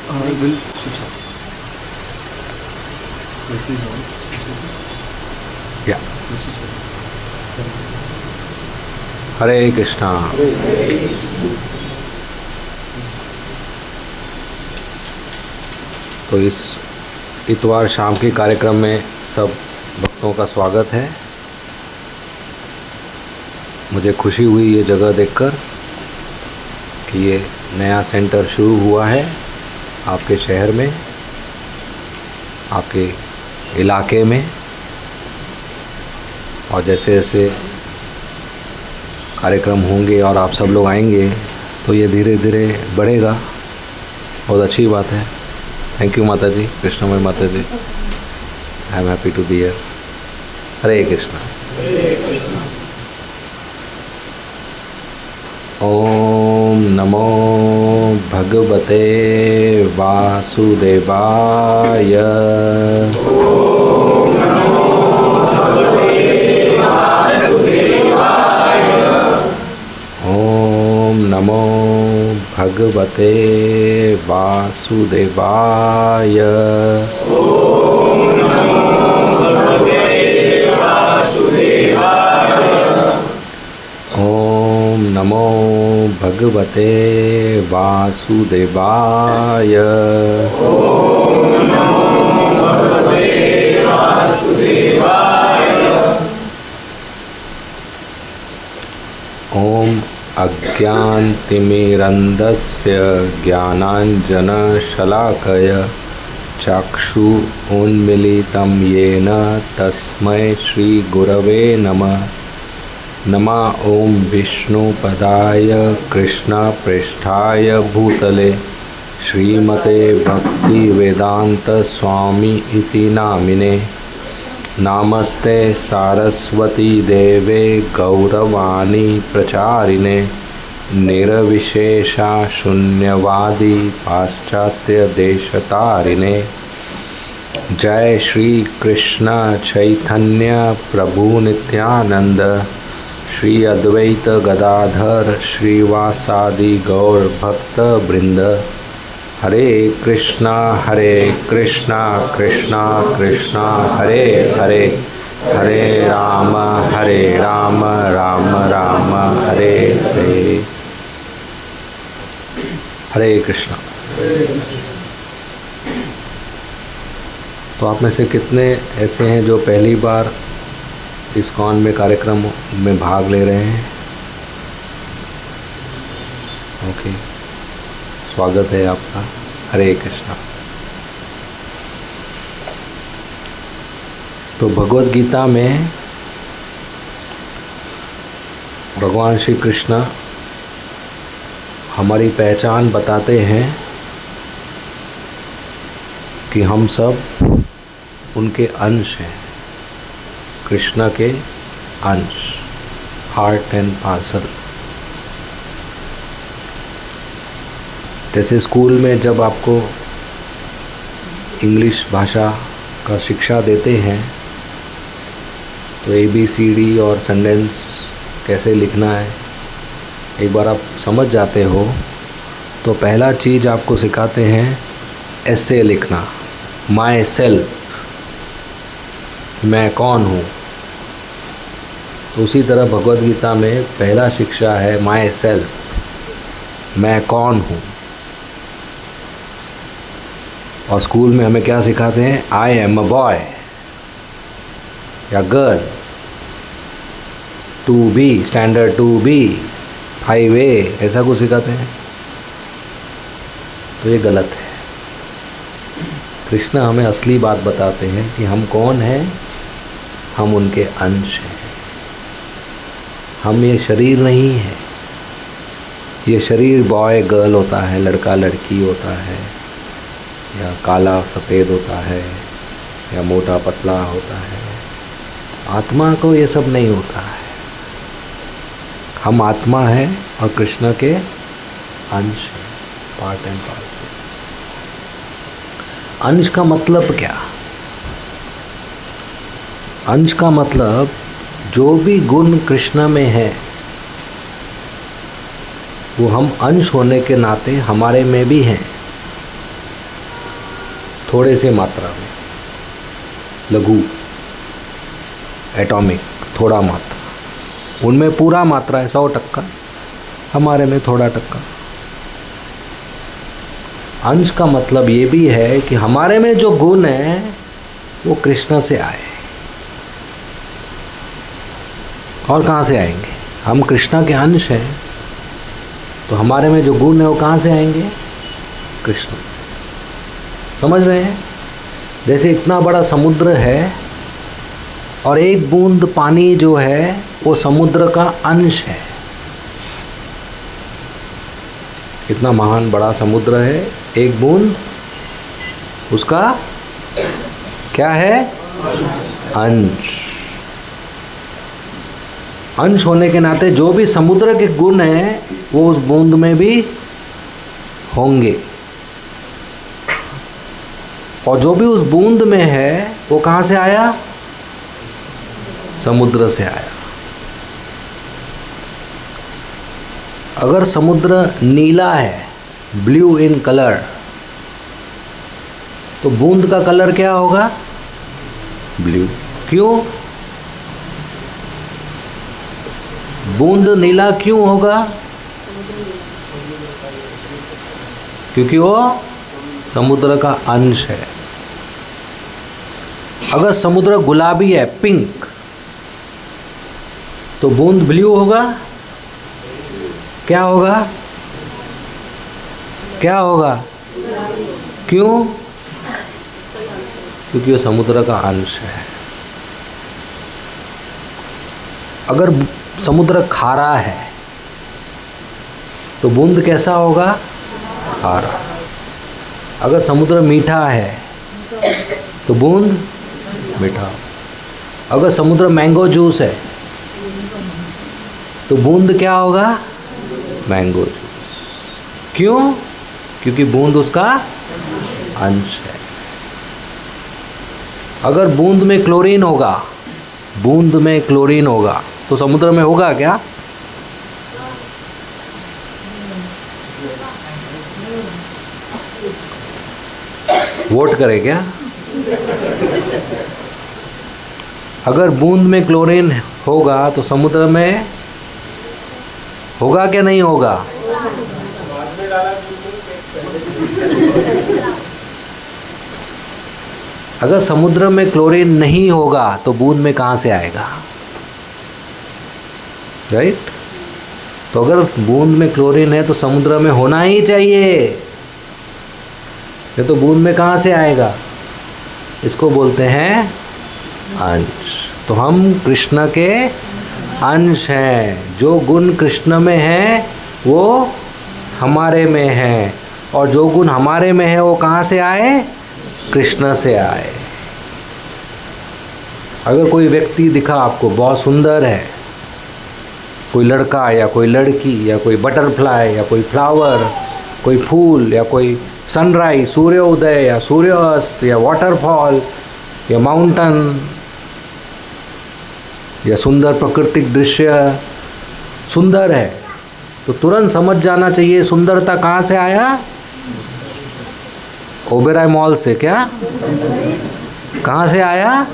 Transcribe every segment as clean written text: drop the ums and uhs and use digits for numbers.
will switch off. This is on. या This is on. हरे कृष्णा। तो इस इतवार शाम के कार्यक्रम में सब भक्तों का स्वागत है। मुझे खुशी हुई ये जगह देखकर कि ये नया सेंटर शुरू हुआ है आपके शहर में, आपके इलाके में, और जैसे जैसे कार्यक्रम होंगे और आप सब लोग आएंगे तो ये धीरे धीरे बढ़ेगा। बहुत अच्छी बात है। थैंक यू माता जी, कृष्णमय माता जी। I am happy to be here. Hare Krishna. ओम नमो भगवते वासुदेवाय। ओम नमो भगवते वासुदेवाय। ओम नमो भगवते वासुदेवाय। ओम अज्ञानतिमिरन्धस्य ज्ञानाञ्जनशलाकय चक्षु उन्मीलितं येन तस्मै श्रीगुरवे नमः। नमः ओम विष्णुपदाय कृष्णपृष्ठाय भूतले श्रीमते भक्तिवेदांत स्वामी इति नामिने। नमस्ते सारस्वती देवे गौरवाणी प्रचारिणे निर्विशेषा शून्यवादी पाश्चात्य देशतारिणे। जय श्री कृष्ण चैतन्य प्रभु नित्यानंद श्री अद्वैत गदाधर श्रीवासादि गौर भक्त वृंद। हरे कृष्णा कृष्णा कृष्णा हरे हरे, हरे राम राम राम हरे हरे। हरे कृष्णा। तो आप में से कितने ऐसे हैं जो पहली बार इस्कॉन में कार्यक्रम में भाग ले रहे हैं? ओके, स्वागत है आपका। हरे कृष्णा। तो भगवद गीता में भगवान श्री कृष्ण हमारी पहचान बताते हैं कि हम सब उनके अंश हैं, कृष्ण के अंश, हार्ट एंड पार्सल। जैसे स्कूल में जब आपको इंग्लिश भाषा का शिक्षा देते हैं तो ABCD और सेंटेंस कैसे लिखना है एक बार आप समझ जाते हो तो पहला चीज़ आपको सिखाते हैं ऐसे लिखना, माई सेल्फ, मैं कौन हूँ। तो उसी तरह भगवद गीता में पहला शिक्षा है माई सेल्फ, मैं कौन हूँ। और स्कूल में हमें क्या सिखाते हैं? आई एम अ बॉय या girl, two B, standard two B, 5A, ऐसा कुछ सिखाते हैं। तो ये गलत है। कृष्ण हमें असली बात बताते हैं कि हम कौन हैं। हम उनके अंश हैं। हम ये शरीर नहीं है। ये शरीर बॉय गर्ल होता है, लड़का लड़की होता है, या काला सफ़ेद होता है, या मोटा पतला होता है। आत्मा को ये सब नहीं होता है। हम आत्मा है और कृष्ण के अंश हैं, पार्ट एंड पार्सल। अंश का मतलब क्या? अंश का मतलब जो भी गुण कृष्ण में है वो हम अंश होने के नाते हमारे में भी हैं। थोड़े से मात्रा में, लघु, एटॉमिक, थोड़ा मात्रा। उनमें पूरा मात्रा है 100%, हमारे में थोड़ा टक्का। अंश का मतलब ये भी है कि हमारे में जो गुण है वो कृष्ण से आए। और कहाँ से आएंगे? हम कृष्णा के अंश हैं, तो हमारे में जो गुण है वो कहाँ से आएंगे? कृष्ण से। समझ रहे हैं? जैसे इतना बड़ा समुद्र है और एक बूंद पानी जो है वो समुद्र का अंश है। इतना महान बड़ा समुद्र है, एक बूंद उसका क्या है? अंश। अंश होने के नाते जो भी समुद्र के गुण हैं वो उस बूंद में भी होंगे, और जो भी उस बूंद में है वो कहाँ से आया? समुद्र से आया। अगर समुद्र नीला है, ब्लू इन कलर, तो बूंद का कलर क्या होगा? ब्लू। क्यों? बूंद नीला क्यों होगा? क्योंकि वो समुद्र का अंश है। अगर समुद्र गुलाबी है, पिंक, तो बूंद ब्लू होगा? क्या होगा? क्या होगा? क्यों? क्योंकि वो समुद्र का अंश है। अगर समुद्र खारा है तो बूंद कैसा होगा? खारा। अगर समुद्र मीठा है तो बूंद मीठा। अगर समुद्र मैंगो जूस है तो बूंद क्या होगा? Mango juice. क्यों? क्योंकि बूंद उसका अंश है। अगर बूंद में क्लोरीन होगा, बूंद में क्लोरीन होगा तो समुद्र में होगा क्या? वोट करें क्या? अगर बूंद में क्लोरीन होगा तो समुद्र में होगा क्या नहीं होगा? अगर समुद्र में क्लोरीन नहीं होगा तो बूंद में कहाँ से आएगा? राइट? तो अगर बूंद में क्लोरीन है तो समुद्र में होना ही चाहिए, ये तो बूंद में कहाँ से आएगा? इसको बोलते हैं अंश। तो हम कृष्ण के अंश हैं। जो गुण कृष्ण में है वो हमारे में है, और जो गुण हमारे में है वो कहाँ से आए? कृष्ण से आए। अगर कोई व्यक्ति दिखा आपको बहुत सुंदर है, कोई लड़का या कोई लड़की या कोई बटरफ्लाई या कोई फ्लावर, कोई फूल या कोई सनराइज, सूर्योदय या सूर्यास्त या वाटरफॉल या माउंटेन या सुंदर प्राकृतिक दृश्य सुंदर है, तो तुरंत समझ जाना चाहिए सुंदरता कहाँ से आया? ओबेरॉय मॉल से। क्या? कहाँ से आया?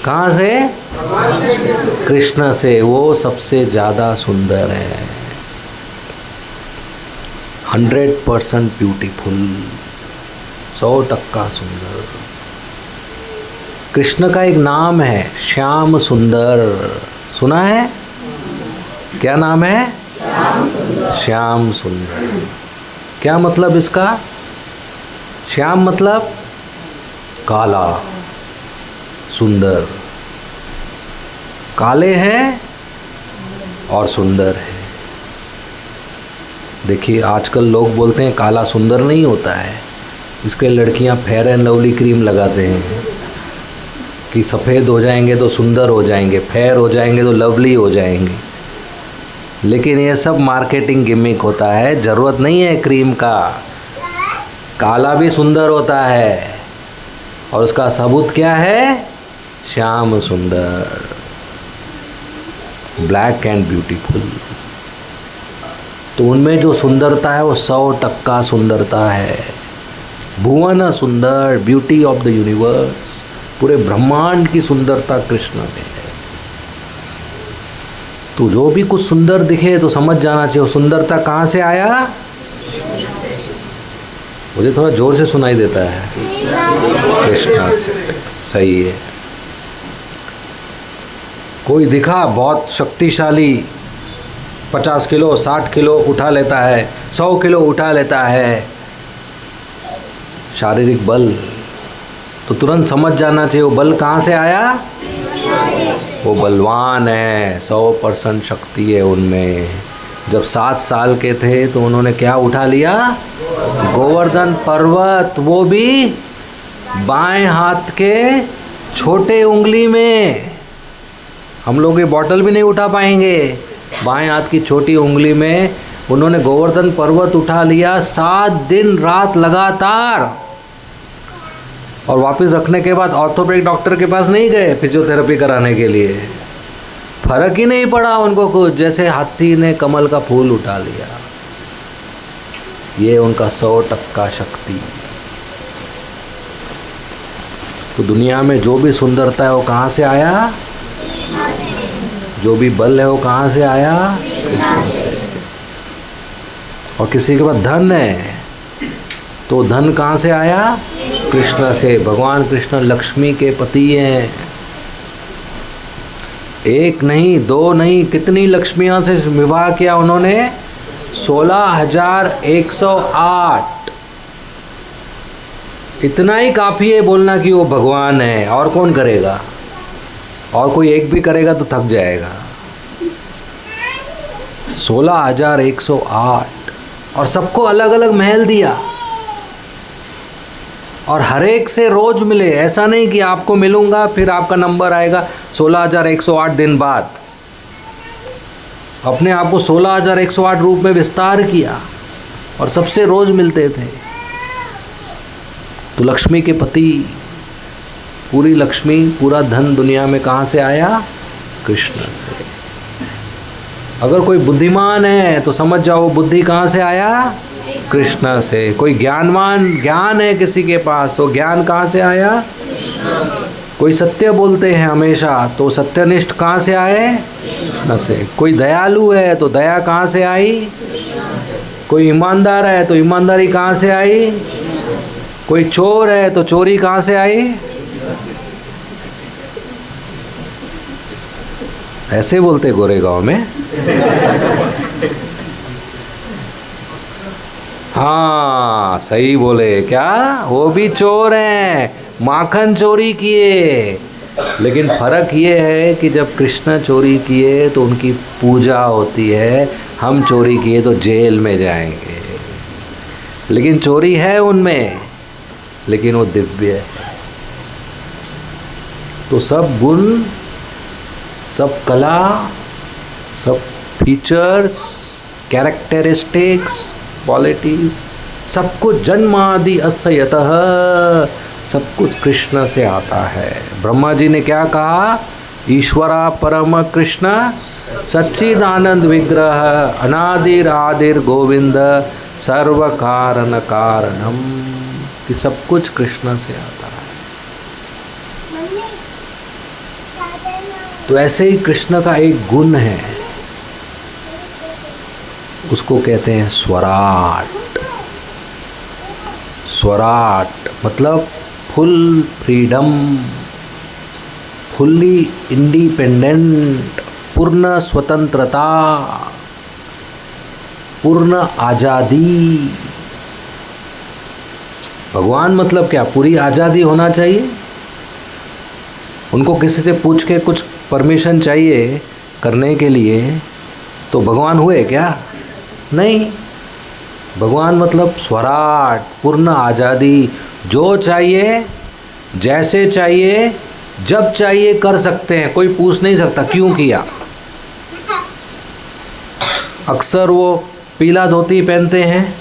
कहाँ से? कृष्ण से। वो सबसे ज़्यादा सुंदर है, 100% ब्यूटीफुल, 100% सुंदर। कृष्ण का एक नाम है श्याम सुंदर, सुना है? क्या नाम है? श्याम सुंदर। क्या मतलब इसका? श्याम मतलब काला, सुंदर। काले हैं और सुंदर है। देखिए आजकल लोग बोलते हैं काला सुंदर नहीं होता है, इसके लड़कियां फेयर एंड लवली क्रीम लगाते हैं कि सफ़ेद हो जाएंगे तो सुंदर हो जाएंगे, फेयर हो जाएंगे तो लवली हो जाएंगे। लेकिन ये सब मार्केटिंग गिमिक होता है, ज़रूरत नहीं है क्रीम का। काला भी सुंदर होता है, और उसका सबूत क्या है? श्याम सुंदर, ब्लैक एंड ब्यूटीफुल। तो उनमें जो सुंदरता है वो 100% सुंदरता है। भुवन सुंदर, ब्यूटी ऑफ द यूनिवर्स, पूरे ब्रह्मांड की सुंदरता कृष्ण में है। तो जो भी कुछ सुंदर दिखे तो समझ जाना चाहिए वो सुंदरता कहाँ से आया। मुझे थोड़ा जोर से सुनाई देता है, कृष्णा से। सही है। कोई दिखा बहुत शक्तिशाली, 50 किलो 60 किलो उठा लेता है, 100 किलो उठा लेता है, शारीरिक बल, तो तुरंत समझ जाना चाहिए वो बल कहाँ से आया। वो बलवान है, 100% शक्ति है उनमें। जब 7 साल के थे तो उन्होंने क्या उठा लिया, गोवर्धन पर्वत, वो भी बाएं हाथ के छोटे उंगली में। हम लोग ये बॉटल भी नहीं उठा पाएंगे, बाएं हाथ की छोटी उंगली में उन्होंने गोवर्धन पर्वत उठा लिया 7 दिन रात लगातार। और वापस रखने के बाद ऑर्थोपेडिक डॉक्टर के पास नहीं गए फिजियोथेरेपी कराने के लिए, फर्क ही नहीं पड़ा उनको कुछ, जैसे हाथी ने कमल का फूल उठा लिया। ये उनका 100% शक्ति। तो दुनिया में जो भी सुंदरता है वो कहाँ से आया, जो भी बल है वो कहाँ से आया, कृष्ण से। और किसी के पास धन है तो धन कहाँ से आया, कृष्ण से। भगवान कृष्ण लक्ष्मी के पति हैं। एक नहीं, दो नहीं, कितनी लक्ष्मियों से विवाह किया उन्होंने, 16,108। इतना ही काफ़ी है बोलना कि वो भगवान है, और कौन करेगा। और कोई एक भी करेगा तो थक जाएगा। 16,108, और सबको अलग अलग महल दिया, और हर एक से रोज मिले। ऐसा नहीं कि आपको मिलूंगा फिर आपका नंबर आएगा 16,108 दिन बाद। अपने आप को 16,108 रूप में विस्तार किया और सबसे रोज मिलते थे। तो लक्ष्मी के पति, पूरी लक्ष्मी, पूरा धन दुनिया में कहाँ से आया, कृष्ण से। अगर कोई बुद्धिमान है तो समझ जाओ बुद्धि कहाँ से आया, कृष्ण से। कोई ज्ञान है किसी के पास तो ज्ञान कहाँ से आया, कोई सत्य बोलते हैं हमेशा तो सत्यनिष्ठ कहाँ से आए, कृष्ण से। कोई दयालु है तो दया कहाँ से आई, कोई ईमानदार है तो ईमानदारी कहाँ से आई, कोई चोर है तो चोरी कहाँ से आई। ऐसे बोलते गोरेगांव में। हाँ सही बोले, क्या वो भी चोर हैं, माखन चोरी किए। लेकिन फर्क ये है कि जब कृष्ण चोरी किए तो उनकी पूजा होती है, हम चोरी किए तो जेल में जाएंगे। लेकिन चोरी है उनमें, लेकिन वो दिव्य है। तो सब गुण, सब कला, सब फीचर्स, कैरेक्टरिस्टिक्स, क्वालिटीज, सब कुछ जन्मादि असयतः, सब कुछ कृष्ण से आता है। ब्रह्मा जी ने क्या कहा, ईश्वरा परम कृष्ण सच्चिदानंद विग्रह अनादिर आदिर गोविंद सर्व कारण कारणम, कि सब कुछ कृष्ण से आता है। तो ऐसे ही कृष्ण का एक गुण है, उसको कहते हैं स्वराट। स्वराट मतलब फुल फ्रीडम, फुल्ली इंडिपेंडेंट, पूर्ण स्वतंत्रता, पूर्ण आज़ादी। भगवान मतलब क्या, पूरी आज़ादी होना चाहिए। उनको किसी से पूछ के कुछ परमिशन चाहिए करने के लिए तो भगवान हुए क्या, नहीं। भगवान मतलब स्वराट, पूर्ण आज़ादी, जो चाहिए जैसे चाहिए जब चाहिए कर सकते हैं, कोई पूछ नहीं सकता क्यों किया। अक्सर वो पीला धोती पहनते हैं,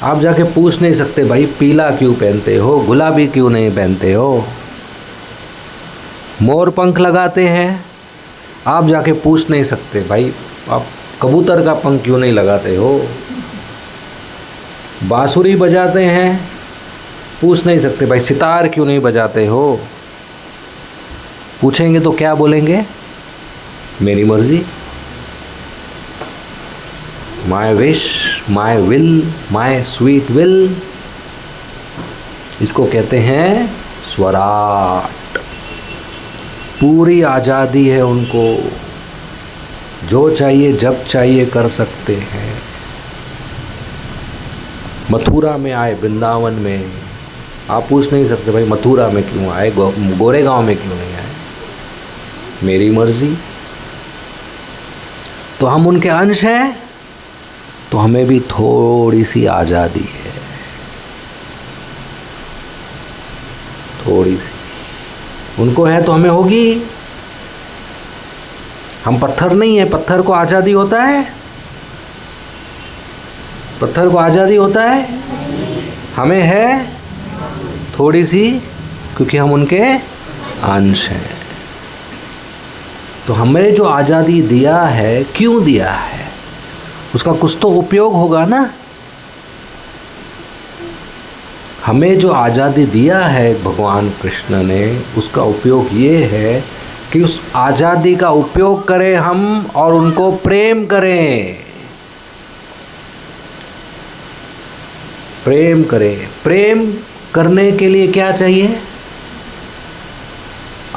आप जाके पूछ नहीं सकते भाई पीला क्यों पहनते हो, गुलाबी क्यों नहीं पहनते हो। मोर पंख लगाते हैं, आप जाके पूछ नहीं सकते भाई आप कबूतर का पंख क्यों नहीं लगाते हो। बांसुरी बजाते हैं, पूछ नहीं सकते भाई सितार क्यों नहीं बजाते हो। पूछेंगे तो क्या बोलेंगे? मेरी मर्जी, my wish, my will, my sweet will. इसको कहते हैं स्वराट। पूरी आज़ादी है उनको, जो चाहिए जब चाहिए कर सकते हैं। मथुरा में आए, वृंदावन में, आप पूछ नहीं सकते भाई मथुरा में क्यों आए, गोरेगांव में क्यों नहीं आए। मेरी मर्जी। तो हम उनके अंश हैं, तो हमें भी थोड़ी सी आज़ादी है, थोड़ी सी। उनको है तो हमें होगी। हम पत्थर नहीं है, पत्थर को आज़ादी होता है? पत्थर को आज़ादी होता है? हमें है थोड़ी सी, क्योंकि हम उनके अंश हैं। तो हमें जो आज़ादी दिया है, क्यों दिया है? उसका कुछ तो उपयोग होगा ना। हमें जो आज़ादी दिया है भगवान कृष्ण ने, उसका उपयोग ये है कि उस आज़ादी का उपयोग करें हम और उनको प्रेम करें। प्रेम करें। प्रेम करने के लिए क्या चाहिए?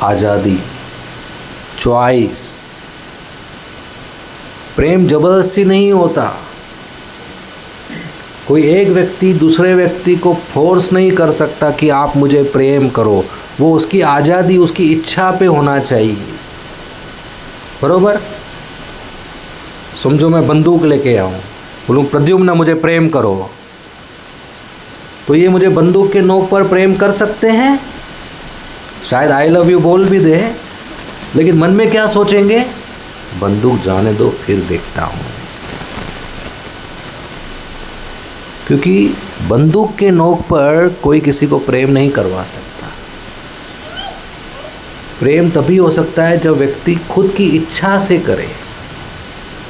आज़ादी, चॉइस। प्रेम जबरदस्ती नहीं होता। कोई एक व्यक्ति दूसरे व्यक्ति को फोर्स नहीं कर सकता कि आप मुझे प्रेम करो। वो उसकी आज़ादी, उसकी इच्छा पे होना चाहिए। बरोबर? समझो मैं बंदूक लेके आऊँ, बोलूँ प्रद्युम्न मुझे प्रेम करो, तो ये मुझे बंदूक के नोक पर प्रेम कर सकते हैं? शायद आई लव यू बोल भी दे, लेकिन मन में क्या सोचेंगे? बंदूक जाने दो, फिर देखता हूँ। क्योंकि बंदूक के नोक पर कोई किसी को प्रेम नहीं करवा सकता। प्रेम तभी हो सकता है जब व्यक्ति खुद की इच्छा से करे,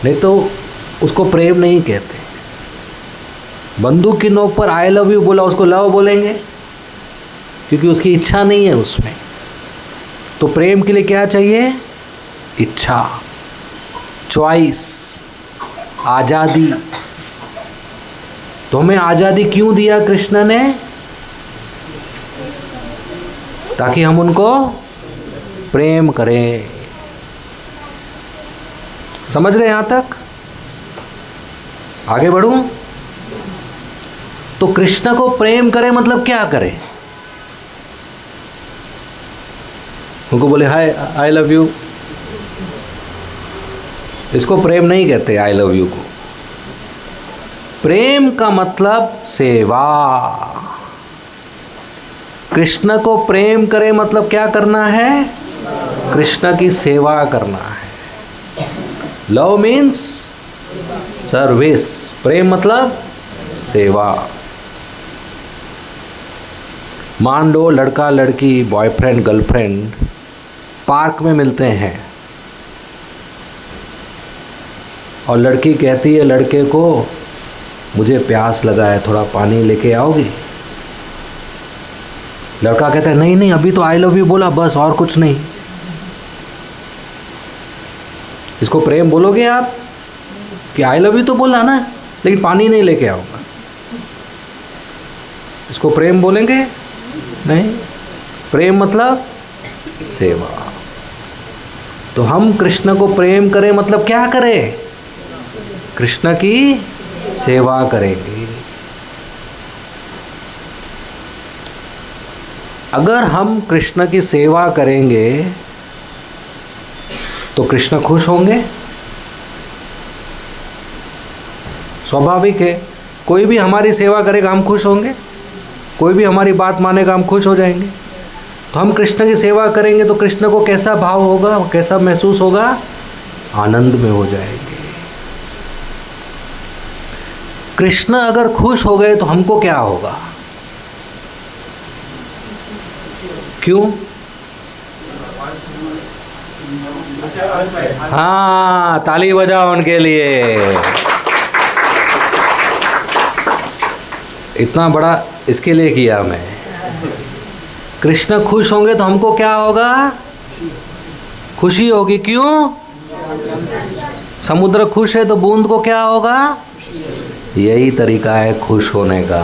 नहीं तो उसको प्रेम नहीं कहते। बंदूक की नोक पर आई लव यू बोला, उसको लव बोलेंगे? क्योंकि उसकी इच्छा नहीं है उसमें। तो प्रेम के लिए क्या चाहिए? इच्छा, चॉइस, आज़ादी। तो हमें आज़ादी क्यों दिया कृष्ण ने? ताकि हम उनको प्रेम करें। समझ गए यहां तक? आगे बढ़ूं? तो कृष्ण को प्रेम करें मतलब क्या करें? उनको बोले हाय आई लव यू, इसको प्रेम नहीं कहते आई लव यू को। प्रेम का मतलब सेवा। कृष्ण को प्रेम करें मतलब क्या करना है? कृष्ण की सेवा करना है। लव मीन्स सर्विस, प्रेम मतलब सेवा। मान लो लड़का लड़की, बॉयफ्रेंड गर्लफ्रेंड पार्क में मिलते हैं और लड़की कहती है लड़के को मुझे प्यास लगा है, थोड़ा पानी लेके आओगे? लड़का कहता है नहीं नहीं, अभी तो आई लव यू बोला बस, और कुछ नहीं। इसको प्रेम बोलोगे आप? कि आई लव यू तो बोला ना, लेकिन पानी नहीं लेके आऊंगा। इसको प्रेम बोलेंगे? नहीं। प्रेम मतलब सेवा। तो हम कृष्ण को प्रेम करें मतलब क्या करें? कृष्ण की सेवा करेंगे। अगर हम कृष्ण की सेवा करेंगे तो कृष्ण खुश होंगे। स्वाभाविक है, कोई भी हमारी सेवा करेगा हम खुश होंगे, कोई भी हमारी बात मानेगा हम खुश हो जाएंगे। तो हम कृष्ण की सेवा करेंगे तो कृष्ण को कैसा भाव होगा, कैसा महसूस होगा? आनंद में हो जाएंगे। कृष्ण अगर खुश हो गए तो हमको क्या होगा? क्यों? हाँ, ताली बजाओ उनके लिए। इतना बड़ा इसके लिए किया मैं। कृष्ण खुश होंगे तो हमको क्या होगा? खुशी होगी। क्यों? समुद्र खुश है तो बूंद को क्या होगा? यही तरीका है खुश होने का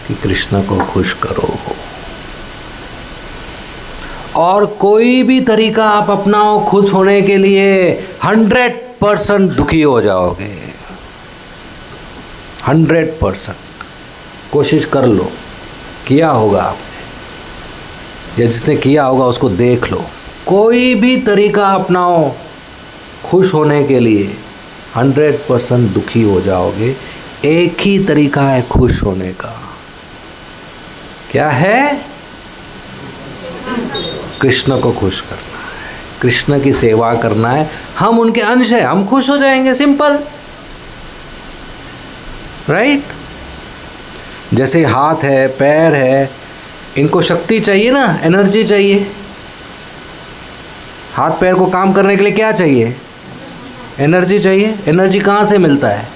कि कृष्ण को खुश करो। और कोई भी तरीका आप अपनाओ खुश होने के लिए, 100% दुखी हो जाओगे। 100% कोशिश कर लो, किया होगा आपने, या जिसने किया होगा उसको देख लो। कोई भी तरीका अपनाओ खुश होने के लिए, 100% दुखी हो जाओगे। एक ही तरीका है खुश होने का। क्या है? कृष्ण को खुश करना है, कृष्ण की सेवा करना है। हम उनके अंश हैं, हम खुश हो जाएंगे। Simple, right? जैसे हाथ है, पैर है, इनको शक्ति चाहिए ना, एनर्जी चाहिए। हाथ पैर को काम करने के लिए क्या चाहिए? एनर्जी चाहिए। एनर्जी कहाँ से मिलता है?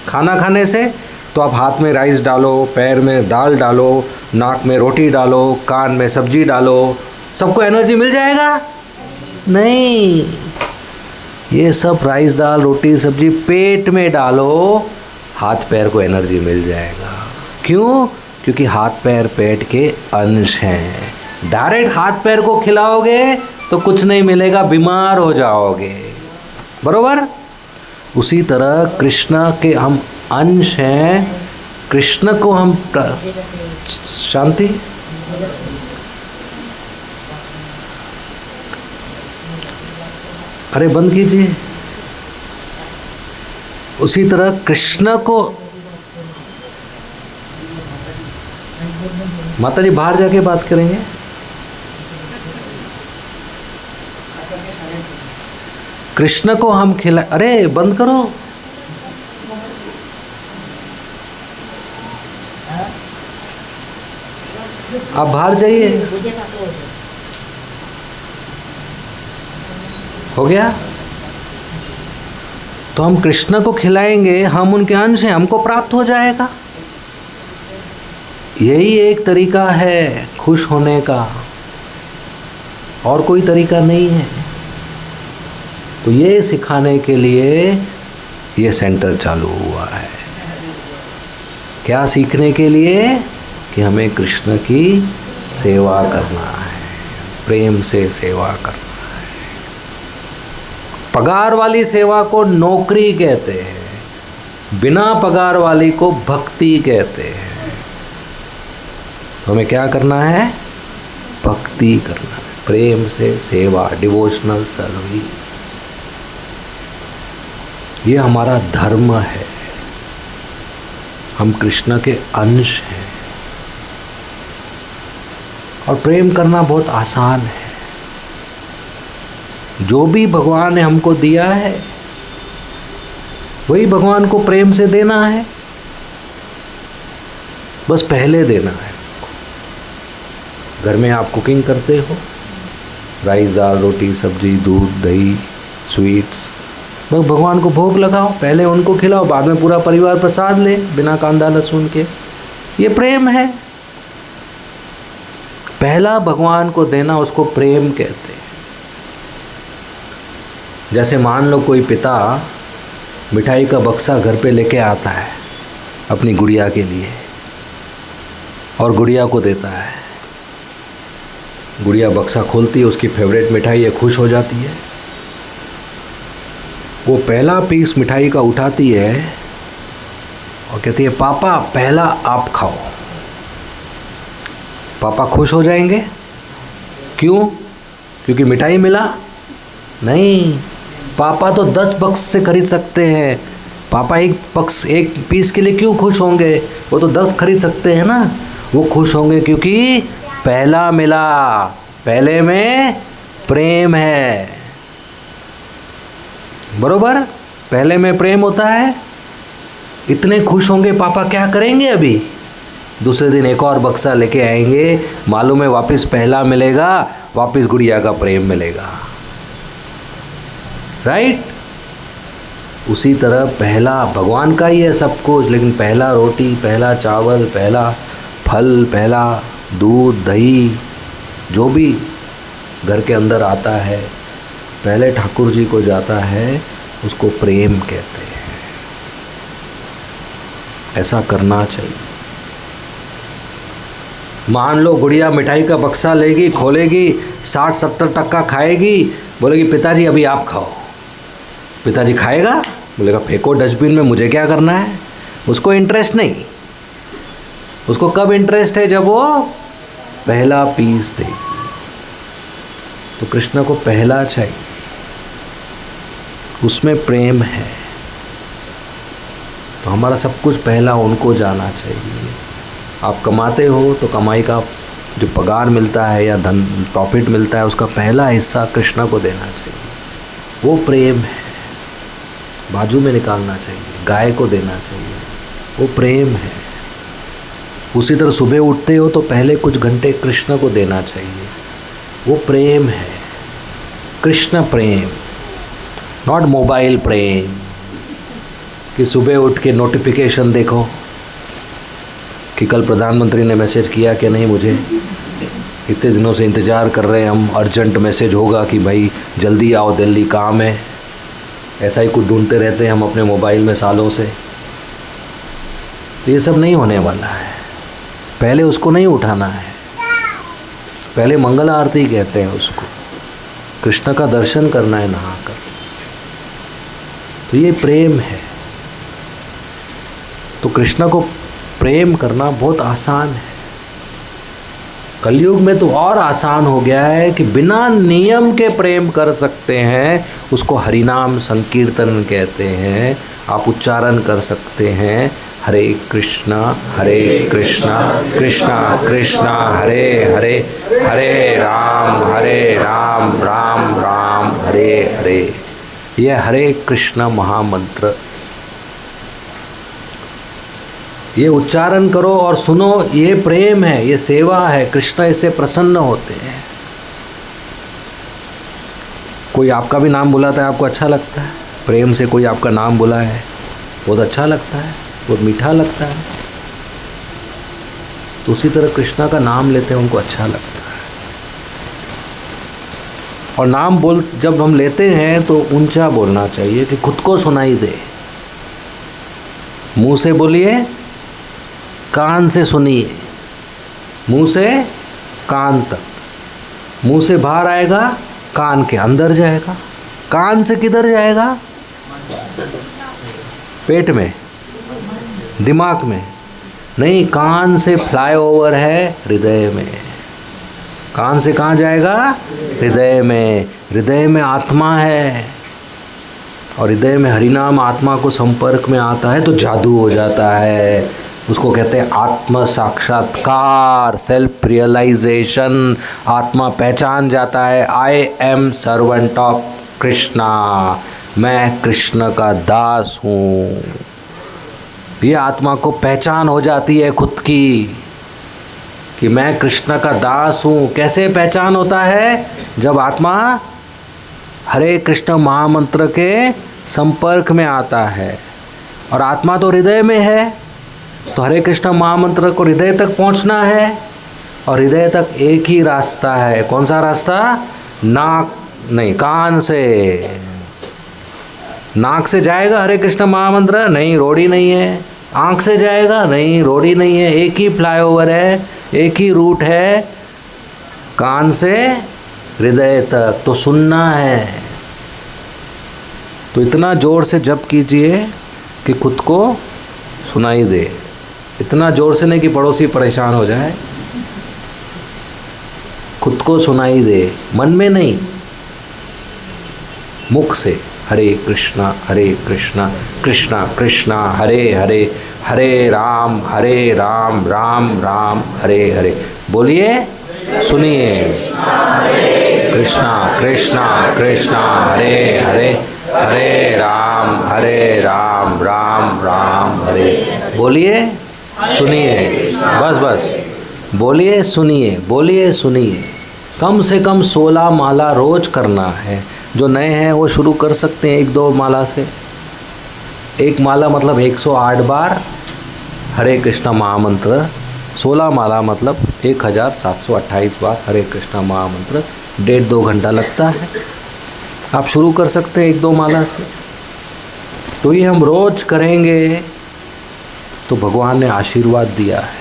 खाना खाने से। तो आप हाथ में राइस डालो, पैर में दाल डालो, नाक में रोटी डालो, कान में सब्जी डालो, सबको एनर्जी मिल जाएगा? नहीं। ये सब राइस दाल रोटी सब्जी पेट में डालो, हाथ पैर को एनर्जी मिल जाएगा। क्यों? क्योंकि हाथ पैर पेट के अंश हैं। डायरेक्ट हाथ पैर को खिलाओगे तो कुछ नहीं मिलेगा, बीमार हो जाओगे। बरोबर? उसी तरह कृष्ण के हम अंश हैं, कृष्ण को हम शांति अरे बंद कीजिए। उसी तरह कृष्ण को, माता जी बाहर जाके बात करेंगे। कृष्ण को हम खिला, अरे बंद करो। आप बाहर जाइए। हो गया? तो हम कृष्ण को खिलाएंगे, हम उनके अंश हैं, हमको प्राप्त हो जाएगा। यही एक तरीका है खुश होने का, और कोई तरीका नहीं है। तो ये सिखाने के लिए ये सेंटर चालू हुआ है। क्या सीखने के लिए? कि हमें कृष्ण की सेवा करना है, प्रेम से सेवा करना है। पगार वाली सेवा को नौकरी कहते हैं, बिना पगार वाली को भक्ति कहते हैं। तो हमें क्या करना है? भक्ति करना है, प्रेम से सेवा, डिवोशनल सर्विस। ये हमारा धर्म है। हम कृष्ण के अंश हैं। और प्रेम करना बहुत आसान है। जो भी भगवान ने हमको दिया है वही भगवान को प्रेम से देना है। बस पहले देना है। घर में आप कुकिंग करते हो, राइस दाल रोटी सब्जी दूध दही स्वीट्स, बस भगवान को भोग लगाओ, पहले उनको खिलाओ, बाद में पूरा परिवार प्रसाद ले बिना कांदा लहसुन के। ये प्रेम है। पहला भगवान को देना, उसको प्रेम कहते हैं। जैसे मान लो कोई पिता मिठाई का बक्सा घर पे लेके आता है अपनी गुड़िया के लिए और गुड़िया को देता है। गुड़िया बक्सा खोलती है, उसकी फेवरेट मिठाई है, खुश हो जाती है। वो पहला पीस मिठाई का उठाती है और कहती है पापा पहला आप खाओ। पापा खुश हो जाएंगे। क्यों? क्योंकि मिठाई मिला? नहीं, पापा तो 10 बक्स से खरीद सकते हैं। पापा एक पीस के लिए क्यों खुश होंगे? वो तो 10 खरीद सकते हैं ना। वो खुश होंगे क्योंकि पहला मिला, पहले में प्रेम है। बरोबर? पहले में प्रेम होता है। इतने खुश होंगे। पापा क्या करेंगे? अभी दूसरे दिन एक और बक्सा लेके आएंगे, मालूम है वापस पहला मिलेगा, वापस गुड़िया का प्रेम मिलेगा। राइट? उसी तरह पहला भगवान का ही है सब कुछ, लेकिन पहला रोटी, पहला चावल, पहला फल, पहला दूध, दही, जो भी घर के अंदर आता है पहले ठाकुर जी को जाता है, उसको प्रेम कहते हैं। ऐसा करना चाहिए। मान लो गुड़िया मिठाई का बक्सा लेगी, खोलेगी, 60-70 टक्का खाएगी, बोलेगी पिताजी अभी आप खाओ। पिताजी खाएगा? बोलेगा फेंको डस्टबिन में, मुझे क्या करना है। उसको इंटरेस्ट नहीं। उसको कब इंटरेस्ट है? जब वो पहला पीस देगी। तो कृष्ण को पहला चाहिए, उसमें प्रेम है। तो हमारा सब कुछ पहला उनको जाना चाहिए। आप कमाते हो तो कमाई का जो पगार मिलता है या धन प्रॉफिट मिलता है, उसका पहला हिस्सा कृष्ण को देना चाहिए। वो प्रेम है। बाजू में निकालना चाहिए, गाय को देना चाहिए, वो प्रेम है। उसी तरह सुबह उठते हो तो पहले कुछ घंटे कृष्ण को देना चाहिए, वो प्रेम है। कृष्ण प्रेम, नॉट मोबाइल प्रेम कि सुबह उठ के नोटिफिकेशन देखो कि कल प्रधानमंत्री ने मैसेज किया कि नहीं, मुझे इतने दिनों से इंतज़ार कर रहे हैं हम, अर्जेंट मैसेज होगा कि भाई जल्दी आओ, दिल्ली काम है। ऐसा ही कुछ ढूंढते रहते हैं हम अपने मोबाइल में सालों से। तो ये सब नहीं होने वाला है। पहले उसको नहीं उठाना है, पहले मंगल आरती कहते हैं उसको, कृष्ण का दर्शन करना है नहा कर। तो ये प्रेम है। तो कृष्ण को प्रेम करना बहुत आसान है। कलयुग में तो और आसान हो गया है कि बिना नियम के प्रेम कर सकते हैं। उसको हरिनाम संकीर्तन कहते हैं। आप उच्चारण कर सकते हैं, हरे कृष्णा कृष्णा कृष्णा हरे हरे, हरे राम राम राम हरे हरे। यह हरे कृष्ण महामंत्र, ये उच्चारण करो और सुनो। ये प्रेम है, ये सेवा है। कृष्ण इससे प्रसन्न होते हैं। कोई आपका भी नाम बुलाता है, आपको अच्छा लगता है? प्रेम से कोई आपका नाम बुलाए, बहुत अच्छा लगता है, बहुत मीठा लगता है। तो उसी तरह कृष्णा का नाम लेते हैं, उनको अच्छा लगता है। और नाम जब हम लेते हैं तो ऊंचा बोलना चाहिए कि खुद को सुनाई दे। मुंह से बोलिए, कान से सुनिए। मुंह से कान तक, मुंह से बाहर आएगा, कान के अंदर जाएगा। कान से किधर जाएगा? पेट में, दिमाग में नहीं। कान से फ्लाईओवर है हृदय में। कान से कहाँ जाएगा? हृदय में। हृदय में आत्मा है, और हृदय में हरिनाम आत्मा को संपर्क में आता है तो जादू हो जाता है। उसको कहते हैं आत्म साक्षात्कार, सेल्फ रियलाइजेशन। आत्मा पहचान जाता है, I am servant of Krishna, मैं कृष्ण का दास हूँ। ये आत्मा को पहचान हो जाती है खुद की कि मैं कृष्ण का दास हूँ। कैसे पहचान होता है? जब आत्मा हरे कृष्ण महामंत्र के संपर्क में आता है। और आत्मा तो हृदय में है, तो हरे कृष्ण महामंत्र को हृदय तक पहुंचना है। और हृदय तक एक ही रास्ता है। कौन सा रास्ता? नाक नहीं, कान से। नाक से जाएगा हरे कृष्ण महामंत्र? नहीं, रोड़ी नहीं है। आँख से जाएगा? नहीं, रोड़ी नहीं है। एक ही फ्लाईओवर है, एक ही रूट है, कान से हृदय तक। तो सुनना है। तो इतना जोर से जप कीजिए कि खुद को सुनाई दे। इतना जोर से नहीं कि पड़ोसी परेशान हो जाए। खुद को सुनाई दे, मन में नहीं, मुख से। हरे कृष्णा कृष्णा कृष्णा हरे हरे, हरे राम राम राम हरे हरे। बोलिए, सुनिए। कृष्णा कृष्णा कृष्णा हरे हरे, हरे राम राम राम हरे। बोलिए, सुनिए। बस बोलिए, सुनिए, बोलिए, सुनिए। कम से कम 16 माला रोज करना है। जो नए हैं वो शुरू कर सकते हैं 1-2 माला से। 1 माला मतलब 108 बार हरे कृष्ण महामंत्र 16 माला मतलब 1728 बार हरे कृष्णा महामंत्र 1.5-2 घंटा लगता है। आप शुरू कर सकते हैं 1-2 माला से। तो ये हम रोज करेंगे तो भगवान ने आशीर्वाद दिया है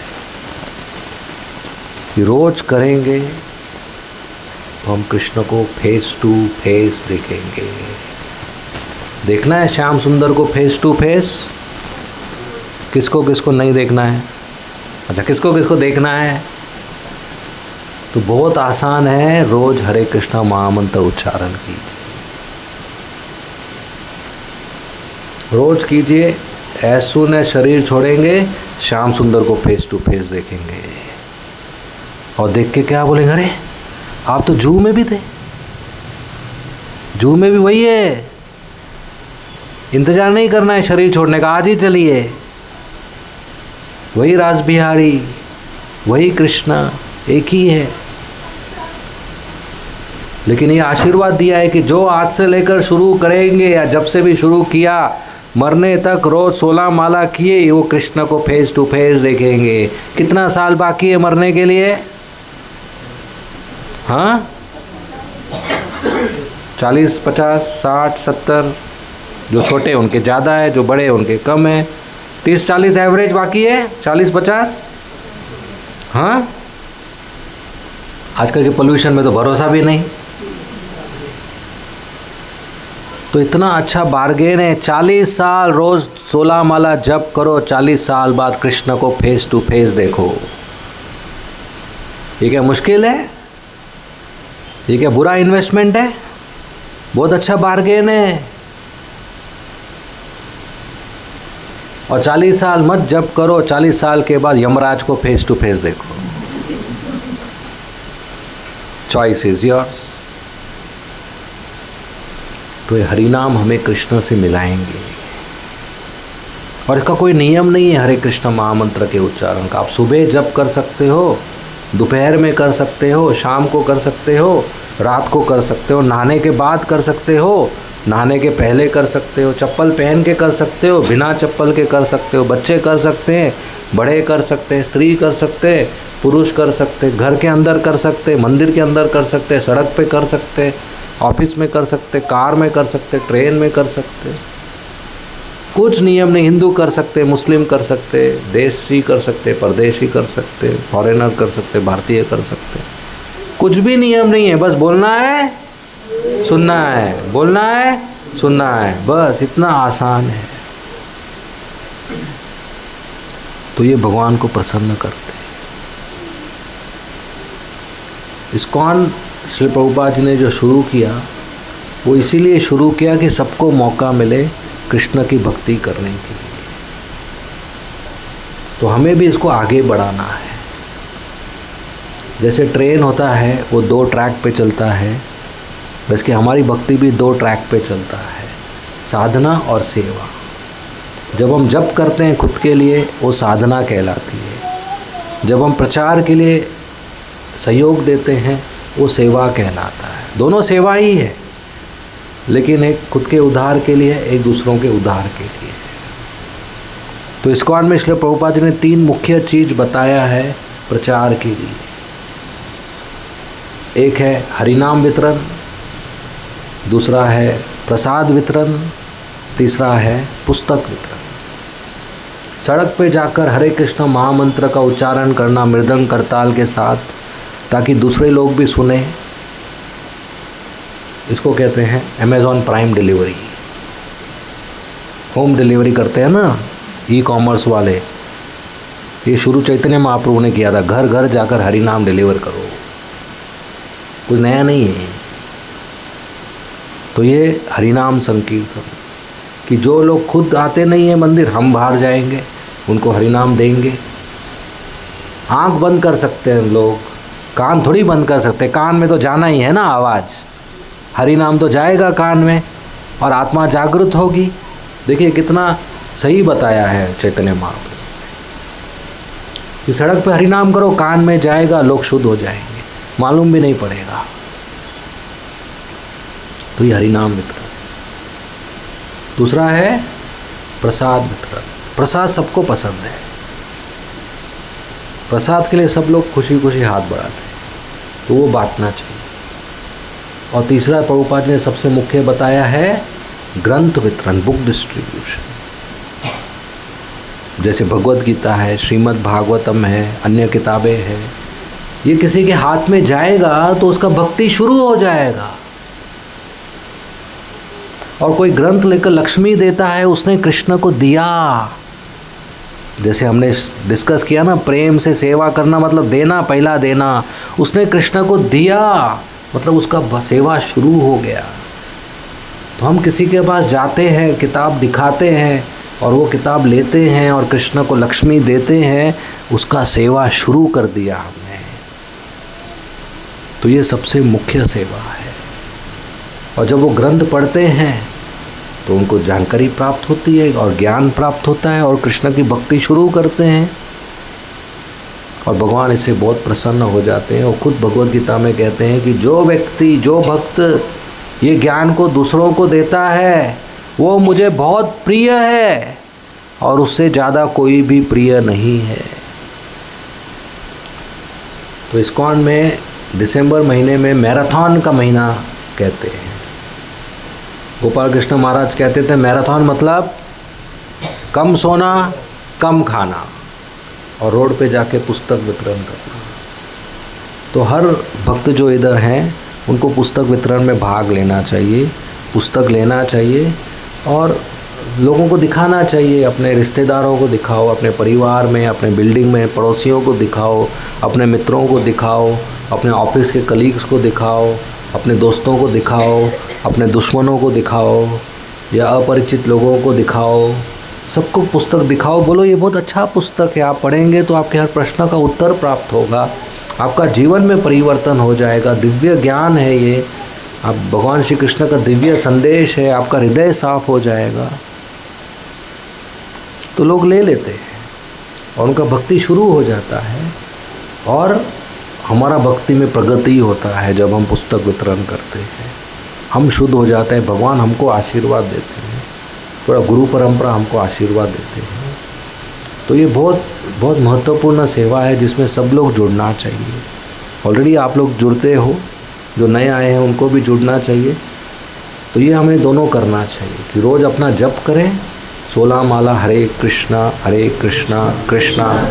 कि रोज करेंगे तो हम कृष्ण को फेस टू फेस देखेंगे। देखना है श्याम सुंदर को फेस टू फेस? किसको किसको नहीं देखना है? अच्छा, किसको किसको देखना है? तो बहुत आसान है, रोज हरे कृष्णा महामंत्र उच्चारण कीजिए, रोज कीजिए। एज सून एज शरीर छोड़ेंगे श्याम सुंदर को फेस टू फेस देखेंगे और देख के क्या बोलेंगे, अरे आप तो जू में भी थे, जू में भी वही है। इंतजार नहीं करना है शरीर छोड़ने का, आज ही चलिए। वही रास बिहारी, वही कृष्णा एक ही है। लेकिन ये आशीर्वाद दिया है कि जो आज से लेकर शुरू करेंगे या जब से भी शुरू किया, मरने तक रोज 16 माला किए, वो कृष्ण को फेस टू फेस देखेंगे। कितना साल बाकी है मरने के लिए? हाँ, 40, 50, 60, 70। जो छोटे उनके ज़्यादा है, जो बड़े उनके कम है। 30-40 एवरेज बाकी है, 40-50। हाँ, आजकल के पोल्यूशन में तो भरोसा भी नहीं। तो इतना अच्छा बार्गेन है, 40 साल रोज 16 माला जप करो, 40 साल बाद कृष्ण को फेस टू फेस देखो। ये क्या मुश्किल है? ये क्या बुरा इन्वेस्टमेंट है? बहुत अच्छा बार्गेन है। और 40 साल मत जप करो, 40 साल के बाद यमराज को फेस टू फेस देखो। Choice is yours. तो ये हरिनाम हमें कृष्ण से मिलाएंगे। और इसका कोई नियम नहीं है हरे कृष्ण महामंत्र के उच्चारण का। आप सुबह जप कर सकते हो, दोपहर में कर सकते हो, शाम को कर सकते हो, रात को कर सकते हो, नहाने के बाद कर सकते हो, नहाने के पहले कर सकते हो, चप्पल पहन के कर सकते हो, बिना चप्पल के कर सकते हो, बच्चे कर सकते हैं, बड़े कर सकते हैं, स्त्री कर सकते हैं, पुरुष कर सकते हैं, घर के अंदर कर सकते हैं, मंदिर के अंदर कर सकते हैं, सड़क पे कर सकते हैं, ऑफिस में कर सकते, कार में कर सकते, ट्रेन में कर सकते। कुछ नियम नहीं। हिंदू कर सकते, मुस्लिम कर सकते, देशी कर सकते, परदेशी कर सकते, फॉरेनर कर सकते, भारतीय कर सकते। कुछ भी नियम नहीं है, बस बोलना है, सुनना है, बोलना है, सुनना है, बस इतना आसान है। तो ये भगवान को प्रसन्न करते हैं। इस्कॉन श्री प्रभुपाद जी ने जो शुरू किया, वो इसीलिए शुरू किया कि सबको मौका मिले कृष्ण की भक्ति करने के लिए। तो हमें भी इसको आगे बढ़ाना है। जैसे ट्रेन होता है वो 2 ट्रैक पे चलता है, वैसे कि हमारी भक्ति भी 2 ट्रैक पे चलता है, साधना और सेवा। जब हम जप करते हैं खुद के लिए, वो साधना कहलाती है। जब हम प्रचार के लिए सहयोग देते हैं, वो सेवा कहलाता है। दोनों सेवा ही है, लेकिन एक खुद के उद्धार के लिए, एक दूसरों के उद्धार के लिए। तो इस्कॉन में श्री प्रभुपाद जी ने 3 मुख्य चीज़ बताया है प्रचार के लिए। एक है हरिनाम वितरण, दूसरा है प्रसाद वितरण, तीसरा है पुस्तक वितरण। सड़क पे जाकर हरे कृष्ण महामंत्र का उच्चारण करना मृदंग करताल के साथ, ताकि दूसरे लोग भी सुने। इसको कहते हैं Amazon prime delivery. Home delivery करते हैं ना ई-कॉमर्स वाले, ये शुरू चैतन्य महाप्रभु ने किया था। घर घर जाकर हरि नाम डिलीवर करो, कुछ नया नहीं है। तो ये हरिनाम संकीर्तन कि जो लोग खुद आते नहीं है मंदिर, हम बाहर जाएंगे, उनको हरिनाम देंगे। आंख बंद कर सकते हैं लोग, कान थोड़ी बंद कर सकते। कान में तो जाना ही है ना आवाज़, हरि नाम तो जाएगा कान में और आत्मा जागृत होगी। देखिए कितना सही बताया है चैतन्य महाप्रभु कि सड़क पे हरि नाम करो, कान में जाएगा, लोग शुद्ध हो जाएंगे, मालूम भी नहीं पड़ेगा। तो ये हरि नाम वितरण। दूसरा है प्रसाद वितरण। प्रसाद सबको पसंद है, प्रसाद के लिए सब लोग खुशी खुशी हाथ बढ़ाते हैं, तो वो बांटना चाहिए। और तीसरा प्रभुपाद ने सबसे मुख्य बताया है ग्रंथ वितरण, बुक डिस्ट्रीब्यूशन। जैसे भगवत गीता है, श्रीमद् भागवतम है, अन्य किताबें हैं, ये किसी के हाथ में जाएगा तो उसका भक्ति शुरू हो जाएगा। और कोई ग्रंथ लेकर लक्ष्मी देता है, उसने कृष्ण को दिया। जैसे हमने डिस्कस किया ना, प्रेम से सेवा करना मतलब देना, पहला देना। उसने कृष्ण को दिया मतलब उसका सेवा शुरू हो गया। तो हम किसी के पास जाते हैं, किताब दिखाते हैं और वो किताब लेते हैं और कृष्ण को लक्ष्मी देते हैं, उसका सेवा शुरू कर दिया हमने। तो ये सबसे मुख्य सेवा है। और जब वो ग्रंथ पढ़ते हैं तो उनको जानकारी प्राप्त होती है और ज्ञान प्राप्त होता है और कृष्ण की भक्ति शुरू करते हैं और भगवान इससे बहुत प्रसन्न हो जाते हैं। और खुद भगवद गीता में कहते हैं कि जो व्यक्ति, जो भक्त ये ज्ञान को दूसरों को देता है वो मुझे बहुत प्रिय है और उससे ज़्यादा कोई भी प्रिय नहीं है। तो इस्कॉन में दिसंबर महीने में मैराथन का महीना कहते हैं। गोपाल कृष्ण महाराज कहते थे मैराथन मतलब कम सोना, कम खाना और रोड पे जाके पुस्तक वितरण करना। तो हर भक्त जो इधर हैं उनको पुस्तक वितरण में भाग लेना चाहिए, पुस्तक लेना चाहिए और लोगों को दिखाना चाहिए। अपने रिश्तेदारों को दिखाओ, अपने परिवार में, अपने बिल्डिंग में पड़ोसियों को दिखाओ, अपने मित्रों को दिखाओ, अपने ऑफिस के कलीग्स को दिखाओ, अपने दोस्तों को दिखाओ, अपने दुश्मनों को दिखाओ या अपरिचित लोगों को दिखाओ, सबको पुस्तक दिखाओ। बोलो ये बहुत अच्छा पुस्तक है, आप पढ़ेंगे तो आपके हर प्रश्न का उत्तर प्राप्त होगा, आपका जीवन में परिवर्तन हो जाएगा, दिव्य ज्ञान है ये, आप भगवान श्री कृष्ण का दिव्य संदेश है, आपका हृदय साफ हो जाएगा। तो लोग ले लेते हैं और उनका भक्ति शुरू हो जाता है और हमारा भक्ति में प्रगति होता है। जब हम पुस्तक वितरण करते हैं हम शुद्ध हो जाते हैं, भगवान हमको आशीर्वाद देते हैं, पूरा गुरु परंपरा हमको आशीर्वाद देते हैं। तो ये बहुत बहुत महत्वपूर्ण सेवा है जिसमें सब लोग जुड़ना चाहिए। ऑलरेडी आप लोग जुड़ते हो, जो नए आए हैं उनको भी जुड़ना चाहिए। तो ये हमें दोनों करना चाहिए कि रोज़ अपना जप करें, 16 माला हरे कृष्णा कृष्णा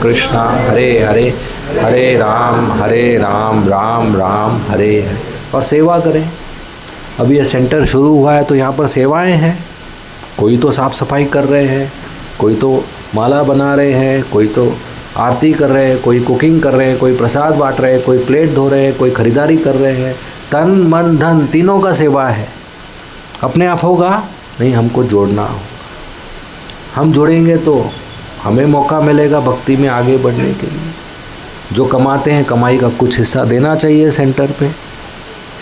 कृष्णा हरे हरे, हरे राम राम राम हरे हरे, और सेवा करें। अभी ये सेंटर शुरू हुआ है तो यहाँ पर सेवाएं हैं, कोई तो साफ़ सफाई कर रहे हैं, कोई तो माला बना रहे हैं, कोई तो आरती कर रहे हैं, कोई कुकिंग कर रहे हैं, कोई प्रसाद बांट रहे हैं, कोई प्लेट धो रहे हैं, कोई खरीदारी कर रहे हैं। तन मन धन तीनों का सेवा है। अपने आप होगा नहीं, हमको जोड़ना होगा। हम जुड़ेंगे तो हमें मौका मिलेगा भक्ति में आगे बढ़ने के लिए। जो कमाते हैं कमाई का कुछ हिस्सा देना चाहिए सेंटर पे,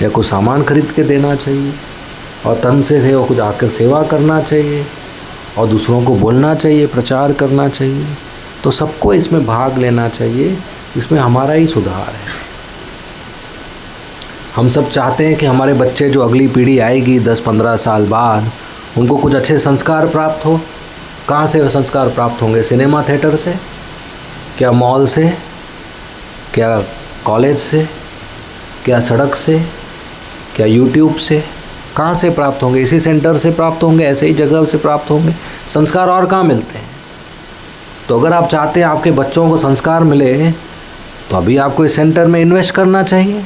या कुछ सामान खरीद के देना चाहिए, और तन से वो कुछ आकर सेवा करना चाहिए और दूसरों को बोलना चाहिए, प्रचार करना चाहिए। तो सबको इसमें भाग लेना चाहिए, इसमें हमारा ही सुधार है। हम सब चाहते हैं कि हमारे बच्चे, जो अगली पीढ़ी आएगी 10-15 साल बाद, उनको कुछ अच्छे संस्कार प्राप्त हो। कहाँ से संस्कार प्राप्त होंगे? सिनेमा थिएटर से, क्या मॉल से, क्या कॉलेज से, क्या सड़क से, क्या यूट्यूब से? कहाँ से प्राप्त होंगे? इसी सेंटर से प्राप्त होंगे, ऐसे ही जगह से प्राप्त होंगे। संस्कार और कहाँ मिलते हैं? तो अगर आप चाहते हैं आपके बच्चों को संस्कार मिले तो अभी आपको इस सेंटर में इन्वेस्ट करना चाहिए,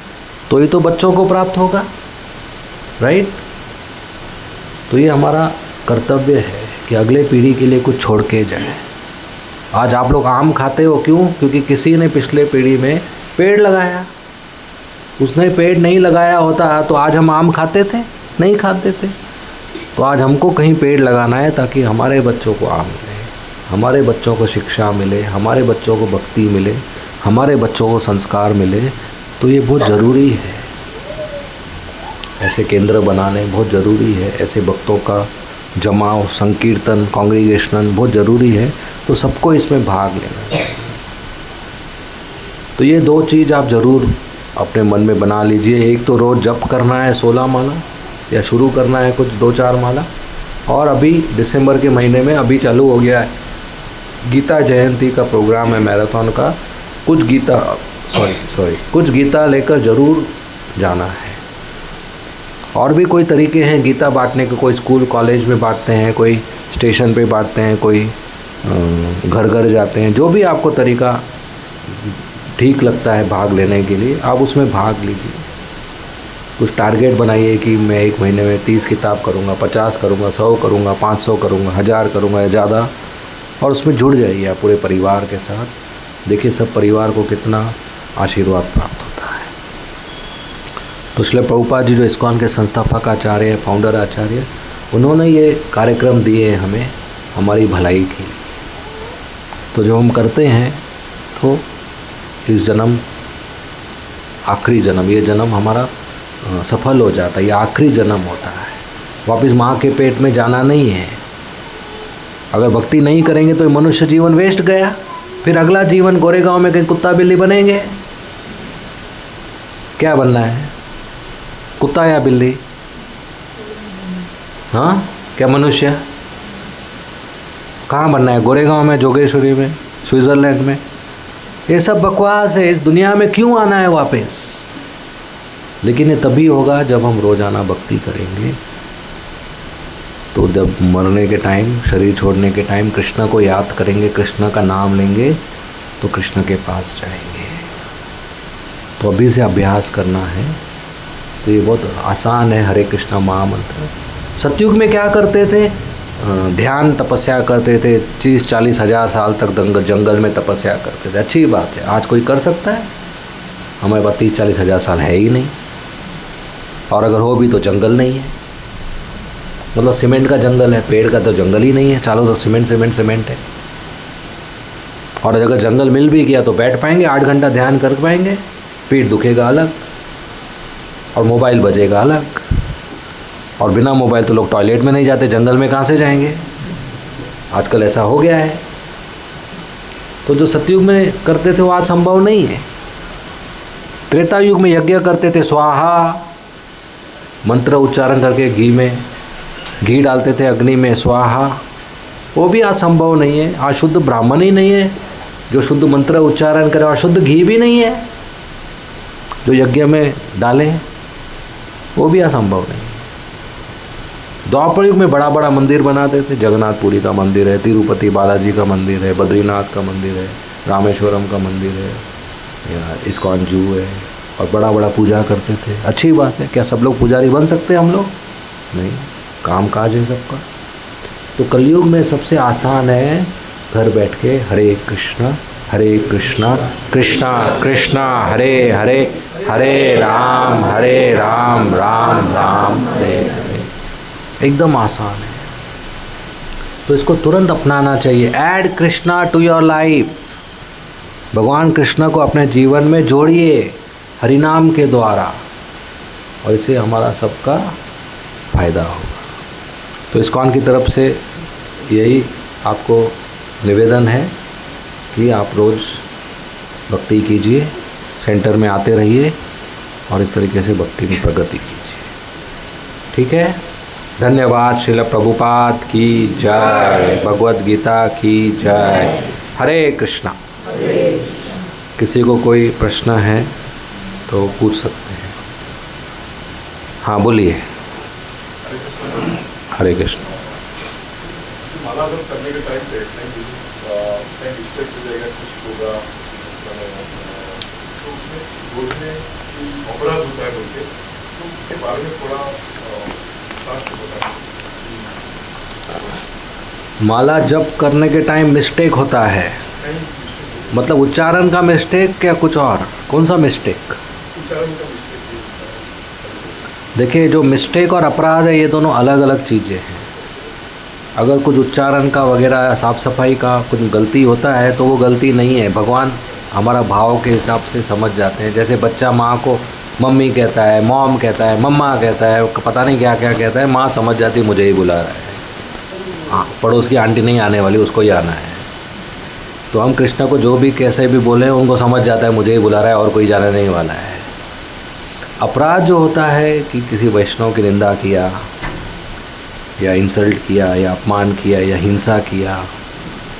तो ही तो बच्चों को प्राप्त होगा, राइट? तो ये हमारा कर्तव्य है कि अगले पीढ़ी के लिए कुछ छोड़ के जाए। आज आप लोग आम खाते हो, क्यों? क्योंकि किसी ने पिछले पीढ़ी में पेड़ लगाया। उसने पेड़ नहीं लगाया होता तो आज हम आम खाते थे? नहीं खाते थे। तो आज हमको कहीं पेड़ लगाना है ताकि हमारे बच्चों को आम मिले, हमारे बच्चों को शिक्षा मिले, हमारे बच्चों को भक्ति मिले, हमारे बच्चों को संस्कार मिले। तो ये बहुत ज़रूरी है, ऐसे केंद्र बनाने बहुत ज़रूरी है, ऐसे भक्तों का जमाव, संकीर्तन, कांग्रीगेशन बहुत ज़रूरी है। तो सबको इसमें भाग लेना चाहिए। तो ये 2 चीज़ आप ज़रूर अपने मन में बना लीजिए। एक तो रोज़ जप करना है 16 माला, या शुरू करना है कुछ 2-4 माला। और अभी दिसंबर के महीने में अभी चालू हो गया है गीता जयंती का प्रोग्राम है मैराथन का, कुछ गीता लेकर ज़रूर जाना है। और भी कोई तरीके हैं गीता बांटने के, कोई स्कूल कॉलेज में बांटते हैं, कोई स्टेशन पे बांटते हैं, कोई घर घर जाते हैं। जो भी आपको तरीका ठीक लगता है भाग लेने के लिए, आप उसमें भाग लीजिए। कुछ टारगेट बनाइए कि मैं एक महीने में 30 किताब करूँगा, 50 करूँगा, 100 करूँगा, 500 करूँगा, 1000 करूँगा या ज़्यादा, और उसमें जुड़ जाइए आप पूरे परिवार के साथ। देखिए सब परिवार को कितना आशीर्वाद प्राप्त होता है। तो श्रील प्रभुपाद जी जो इस्कॉन के संस्थापक आचार्य हैं, फाउंडर आचार्य, उन्होंने ये कार्यक्रम दिए हैं हमें हमारी भलाई की। तो जो हम करते हैं तो इस जन्म, आखिरी जन्म, ये जन्म हमारा सफल हो जाता है। ये आखिरी जन्म होता है, वापस माँ के पेट में जाना नहीं है। अगर भक्ति नहीं करेंगे तो मनुष्य जीवन वेस्ट गया। फिर अगला जीवन गोरेगांव में कहीं कुत्ता बिल्ली बनेंगे। क्या बनना है, कुत्ता या बिल्ली? हाँ, क्या मनुष्य? कहाँ बनना है? गोरेगांव में, जोगेश्वरी में, स्विट्ज़रलैंड में? ये सब बकवास है। इस दुनिया में क्यों आना है वापस? लेकिन ये तभी होगा जब हम रोज़ाना भक्ति करेंगे। तो जब मरने के टाइम, शरीर छोड़ने के टाइम कृष्ण को याद करेंगे, कृष्ण का नाम लेंगे, तो कृष्ण के पास जाएंगे। तो अभी से अभ्यास करना है। तो ये बहुत आसान है, हरे कृष्णा महामंत्र। सतयुग में क्या करते थे? ध्यान तपस्या करते थे, 30-40 हज़ार साल तक जंगल में तपस्या करते थे। अच्छी बात है, आज कोई कर सकता है? हमारे पास 30-40 हज़ार साल है ही नहीं, और अगर हो भी तो जंगल नहीं है। मतलब सीमेंट का जंगल है, पेड़ का तो जंगल ही नहीं है। चारों तो सीमेंट है। और अगर जंगल मिल भी गया तो बैठ पाएंगे 8 घंटा ध्यान कर पाएंगे? पीठ दुखेगा अलग, और मोबाइल बजेगा अलग। और बिना मोबाइल तो लोग टॉयलेट में नहीं जाते, जंगल में कहाँ से जाएंगे? आजकल ऐसा हो गया है। तो जो सतयुग में करते थे वो आज संभव नहीं है। त्रेता युग में यज्ञ करते थे, स्वाहा मंत्र उच्चारण करके घी डालते थे अग्नि में, स्वाहा। वो भी आज संभव नहीं है। आज शुद्ध ब्राह्मण ही नहीं है जो शुद्ध मंत्र उच्चारण करे, और शुद्ध घी भी नहीं है जो यज्ञ में डाले, वो भी असंभव नहीं। द्वापर युग में बड़ा बड़ा मंदिर बनाते थे। जगन्नाथपुरी का मंदिर है, तिरुपति बालाजी का मंदिर है, बद्रीनाथ का मंदिर है, रामेश्वरम का मंदिर है, या इस्कॉन जू है, और बड़ा बड़ा पूजा करते थे। अच्छी बात है। क्या सब लोग पुजारी बन सकते हैं? हम लोग नहीं, काम काज है सबका। तो कलयुग में सबसे आसान है घर बैठ के हरे कृष्णा कृष्णा कृष्णा हरे हरे, हरे राम राम राम हरे हरे। एकदम आसान है। तो इसको तुरंत अपनाना चाहिए। Add Krishna to your life. भगवान कृष्ण को अपने जीवन में जोड़िए हरिनाम के द्वारा, और इससे हमारा सबका फायदा होगा। तो इस्कॉन की तरफ से यही आपको निवेदन है कि आप रोज़ भक्ति कीजिए, सेंटर में आते रहिए, और इस तरीके से भक्ति में प्रगति कीजिए। ठीक है। धन्यवाद। श्रील प्रभुपाद की जय, भगवद गीता की जय। हरे कृष्णा। किसी को कोई प्रश्न है तो पूछ सकते हैं। हाँ बोलिए। हरे कृष्ण। माला जब करने के टाइम बैठने की कहीं डिस्ट्रैक्ट हो जाएगा, कुछ होगा, तो उसमें बोलने की अपराध होता है बोलते, तो उसके बारे में थोड़ा शास्त्र बताएं। माला जप करने के टाइम मिस्टेक होता है, मतलब उच्चारण का मिस्टेक या कुछ और? कौन सा मिस्टेक? उच्चारण का मिस्टेक। देखिए, जो मिस्टेक और अपराध है ये दोनों अलग अलग चीज़ें हैं। अगर कुछ उच्चारण का वगैरह, साफ़ सफाई का कुछ गलती होता है तो वो गलती नहीं है। भगवान हमारा भाव के हिसाब से समझ जाते हैं। जैसे बच्चा माँ को मम्मी कहता है, मॉम कहता है, मम्मा कहता है, पता नहीं क्या क्या कहता है, माँ समझ जाती है मुझे ही बुला रहा है। हाँ, पड़ोस की आंटी नहीं आने वाली, उसको ही आना है। तो हम कृष्ण को जो भी कैसे भी बोले उनको समझ जाता है मुझे ही बुला रहा है और कोई जाने नहीं वाला है। अपराध जो होता है कि किसी वैष्णव की निंदा किया, या इंसल्ट किया, या अपमान किया, या हिंसा किया,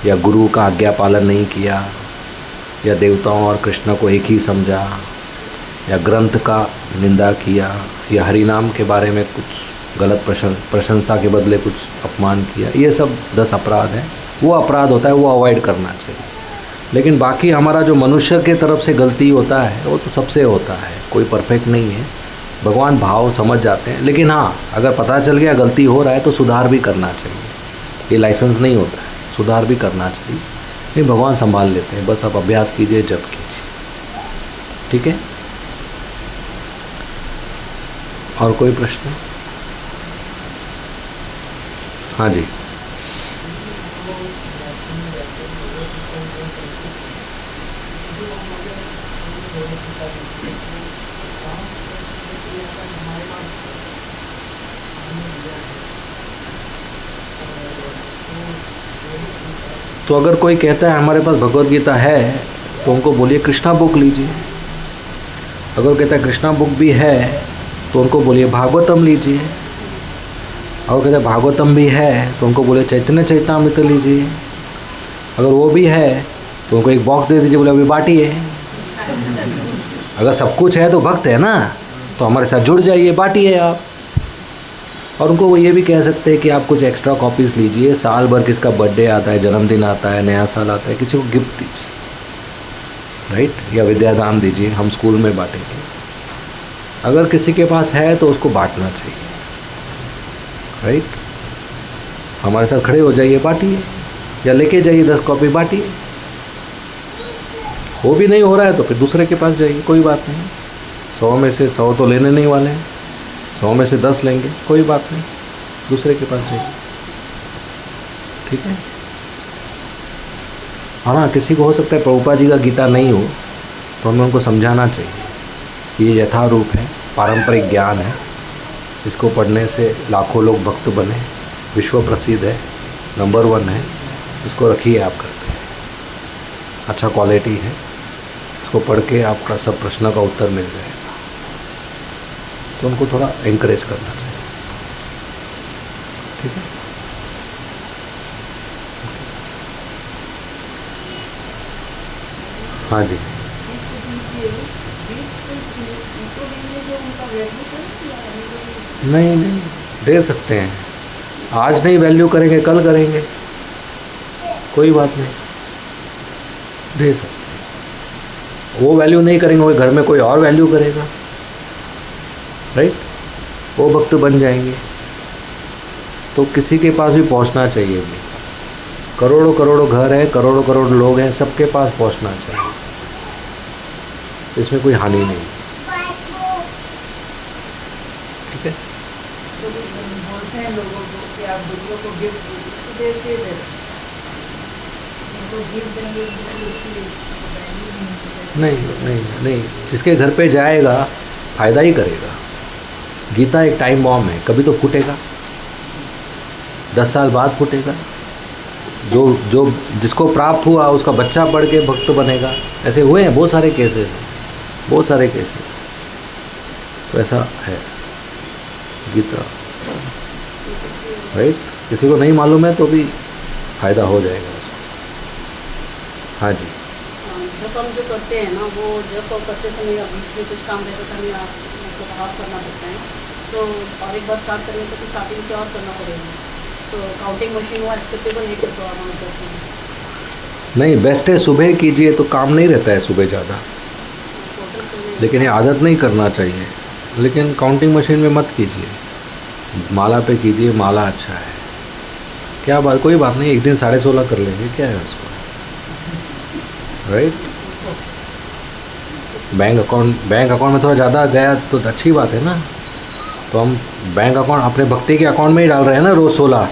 या गुरु का आज्ञा पालन नहीं किया, या देवताओं और कृष्ण को एक ही समझा, या ग्रंथ का निंदा किया, या हरिनाम के बारे में कुछ गलत प्रशंसा के बदले कुछ अपमान किया, ये सब 10 अपराध हैं। वो अपराध होता है, वो अवॉइड करना चाहिए। लेकिन बाकी हमारा जो मनुष्य के तरफ से गलती होता है वो तो सबसे होता है, कोई परफेक्ट नहीं है। भगवान भाव समझ जाते हैं, लेकिन हाँ, अगर पता चल गया गलती हो रहा है तो सुधार भी करना चाहिए। ये लाइसेंस नहीं होता है, सुधार भी करना चाहिए। नहीं, भगवान संभाल लेते हैं, बस आप अभ्यास कीजिए, जप कीजिए, ठीक है। और कोई प्रश्न? हाँ जी। तो अगर कोई कहता है हमारे पास भगवत गीता है, तो उनको बोलिए कृष्णा बुक लीजिए। अगर कहता है कृष्णा बुक भी है, तो उनको बोलिए भागवतम लीजिए। अगर कहते हैं भागवतम भी है, तो उनको बोले चैतन्य चैतामृत लीजिए। अगर वो भी है तो उनको एक बॉक्स दे दीजिए, बोले अभी बांटिए। अगर सब कुछ है तो भक्त है ना, तो हमारे साथ जुड़ जाइए, बांटिए आप। और उनको वो ये भी कह सकते हैं कि आप कुछ एक्स्ट्रा कॉपीज़ लीजिए, साल भर किसका बर्थडे आता है, जन्मदिन आता है, नया साल आता है, किसी को गिफ्ट दीजिए, राइट, या विद्यादान दीजिए, हम स्कूल में बांटेंगे। अगर किसी के पास है तो उसको बांटना चाहिए, राइट। हमारे साथ खड़े हो जाइए, बांटिए, या लेके जाइए 10 कॉपी, बांटिए। वो भी नहीं हो रहा है तो फिर दूसरे के पास जाइए, कोई बात नहीं। 100 में से 100 तो लेने नहीं वाले हैं, 100 में से 10 लेंगे, कोई बात नहीं, दूसरे के पास जाइए, ठीक है। और हाँ, किसी को हो सकता है प्रभुपाद जी का गीता नहीं हो, तो हमें उनको समझाना चाहिए कि ये यथारूप है, पारंपरिक ज्ञान है, इसको पढ़ने से लाखों लोग भक्त बने, विश्व प्रसिद्ध है, नंबर 1 है, इसको रखिए आप घर पे, अच्छा क्वालिटी है, इसको पढ़ के आपका सब प्रश्न का उत्तर मिल जाएगा। तो उनको थोड़ा एंकरेज करना चाहिए, ठीक है। हाँ जी। नहीं नहीं, दे सकते हैं, आज नहीं वैल्यू करेंगे, कल करेंगे, कोई बात नहीं, दे सकते हैं। वो वैल्यू नहीं करेंगे, वो घर में कोई और वैल्यू करेगा, राइट, वो भक्त बन जाएंगे। तो किसी के पास भी पहुंचना चाहिए भी, करोड़ों करोड़ों घर है, करोड़ों करोड़ लोग हैं, सबके पास पहुंचना चाहिए, इसमें कोई हानि नहीं, ठीक है। बोलते हैं लोगों को कि आप दूसरों को गिफ्ट देते हैं, नहीं नहीं नहीं, जिसके घर पे जाएगा फायदा ही करेगा। गीता एक टाइम बॉम्ब है, कभी तो फूटेगा, 10 साल बाद फूटेगा। जो जिसको प्राप्त हुआ उसका बच्चा पढ़ के भक्त बनेगा, ऐसे हुए हैं बहुत सारे केसेस हैं, बहुत सारे केसेस। तो ऐसा है गीता, राइट। किसी को नहीं मालूम है तो भी फायदा हो जाएगा उसको। हाँ जी। जब हम जो करते हैं ना, वो जब करते समय या बीच में कुछ काम रहता था, हमें मतलब ऑफ करना पड़ता है, तो और एक बार स्टार्ट करेंगे तो स्टार्टिंग से और करना पड़ेगा। तो काउंटिंग मशीन वो एक्सेप्टेबल है कि तो हम करते हैं? नहीं, बेस्ट है सुबह कीजिए, तो काम नहीं रहता है सुबह ज़्यादा, लेकिन ये आदत नहीं करना चाहिए। लेकिन काउंटिंग मशीन में मत कीजिए, माला पे कीजिए, माला अच्छा है। क्या बात, कोई बात नहीं, एक दिन 16.5 कर लेंगे, क्या है उसको, राइट। बैंक अकाउंट में थोड़ा ज़्यादा गया तो अच्छी बात है ना। तो हम बैंक अकाउंट अपने भक्ति के अकाउंट में ही डाल रहे हैं ना, रोज़ 16,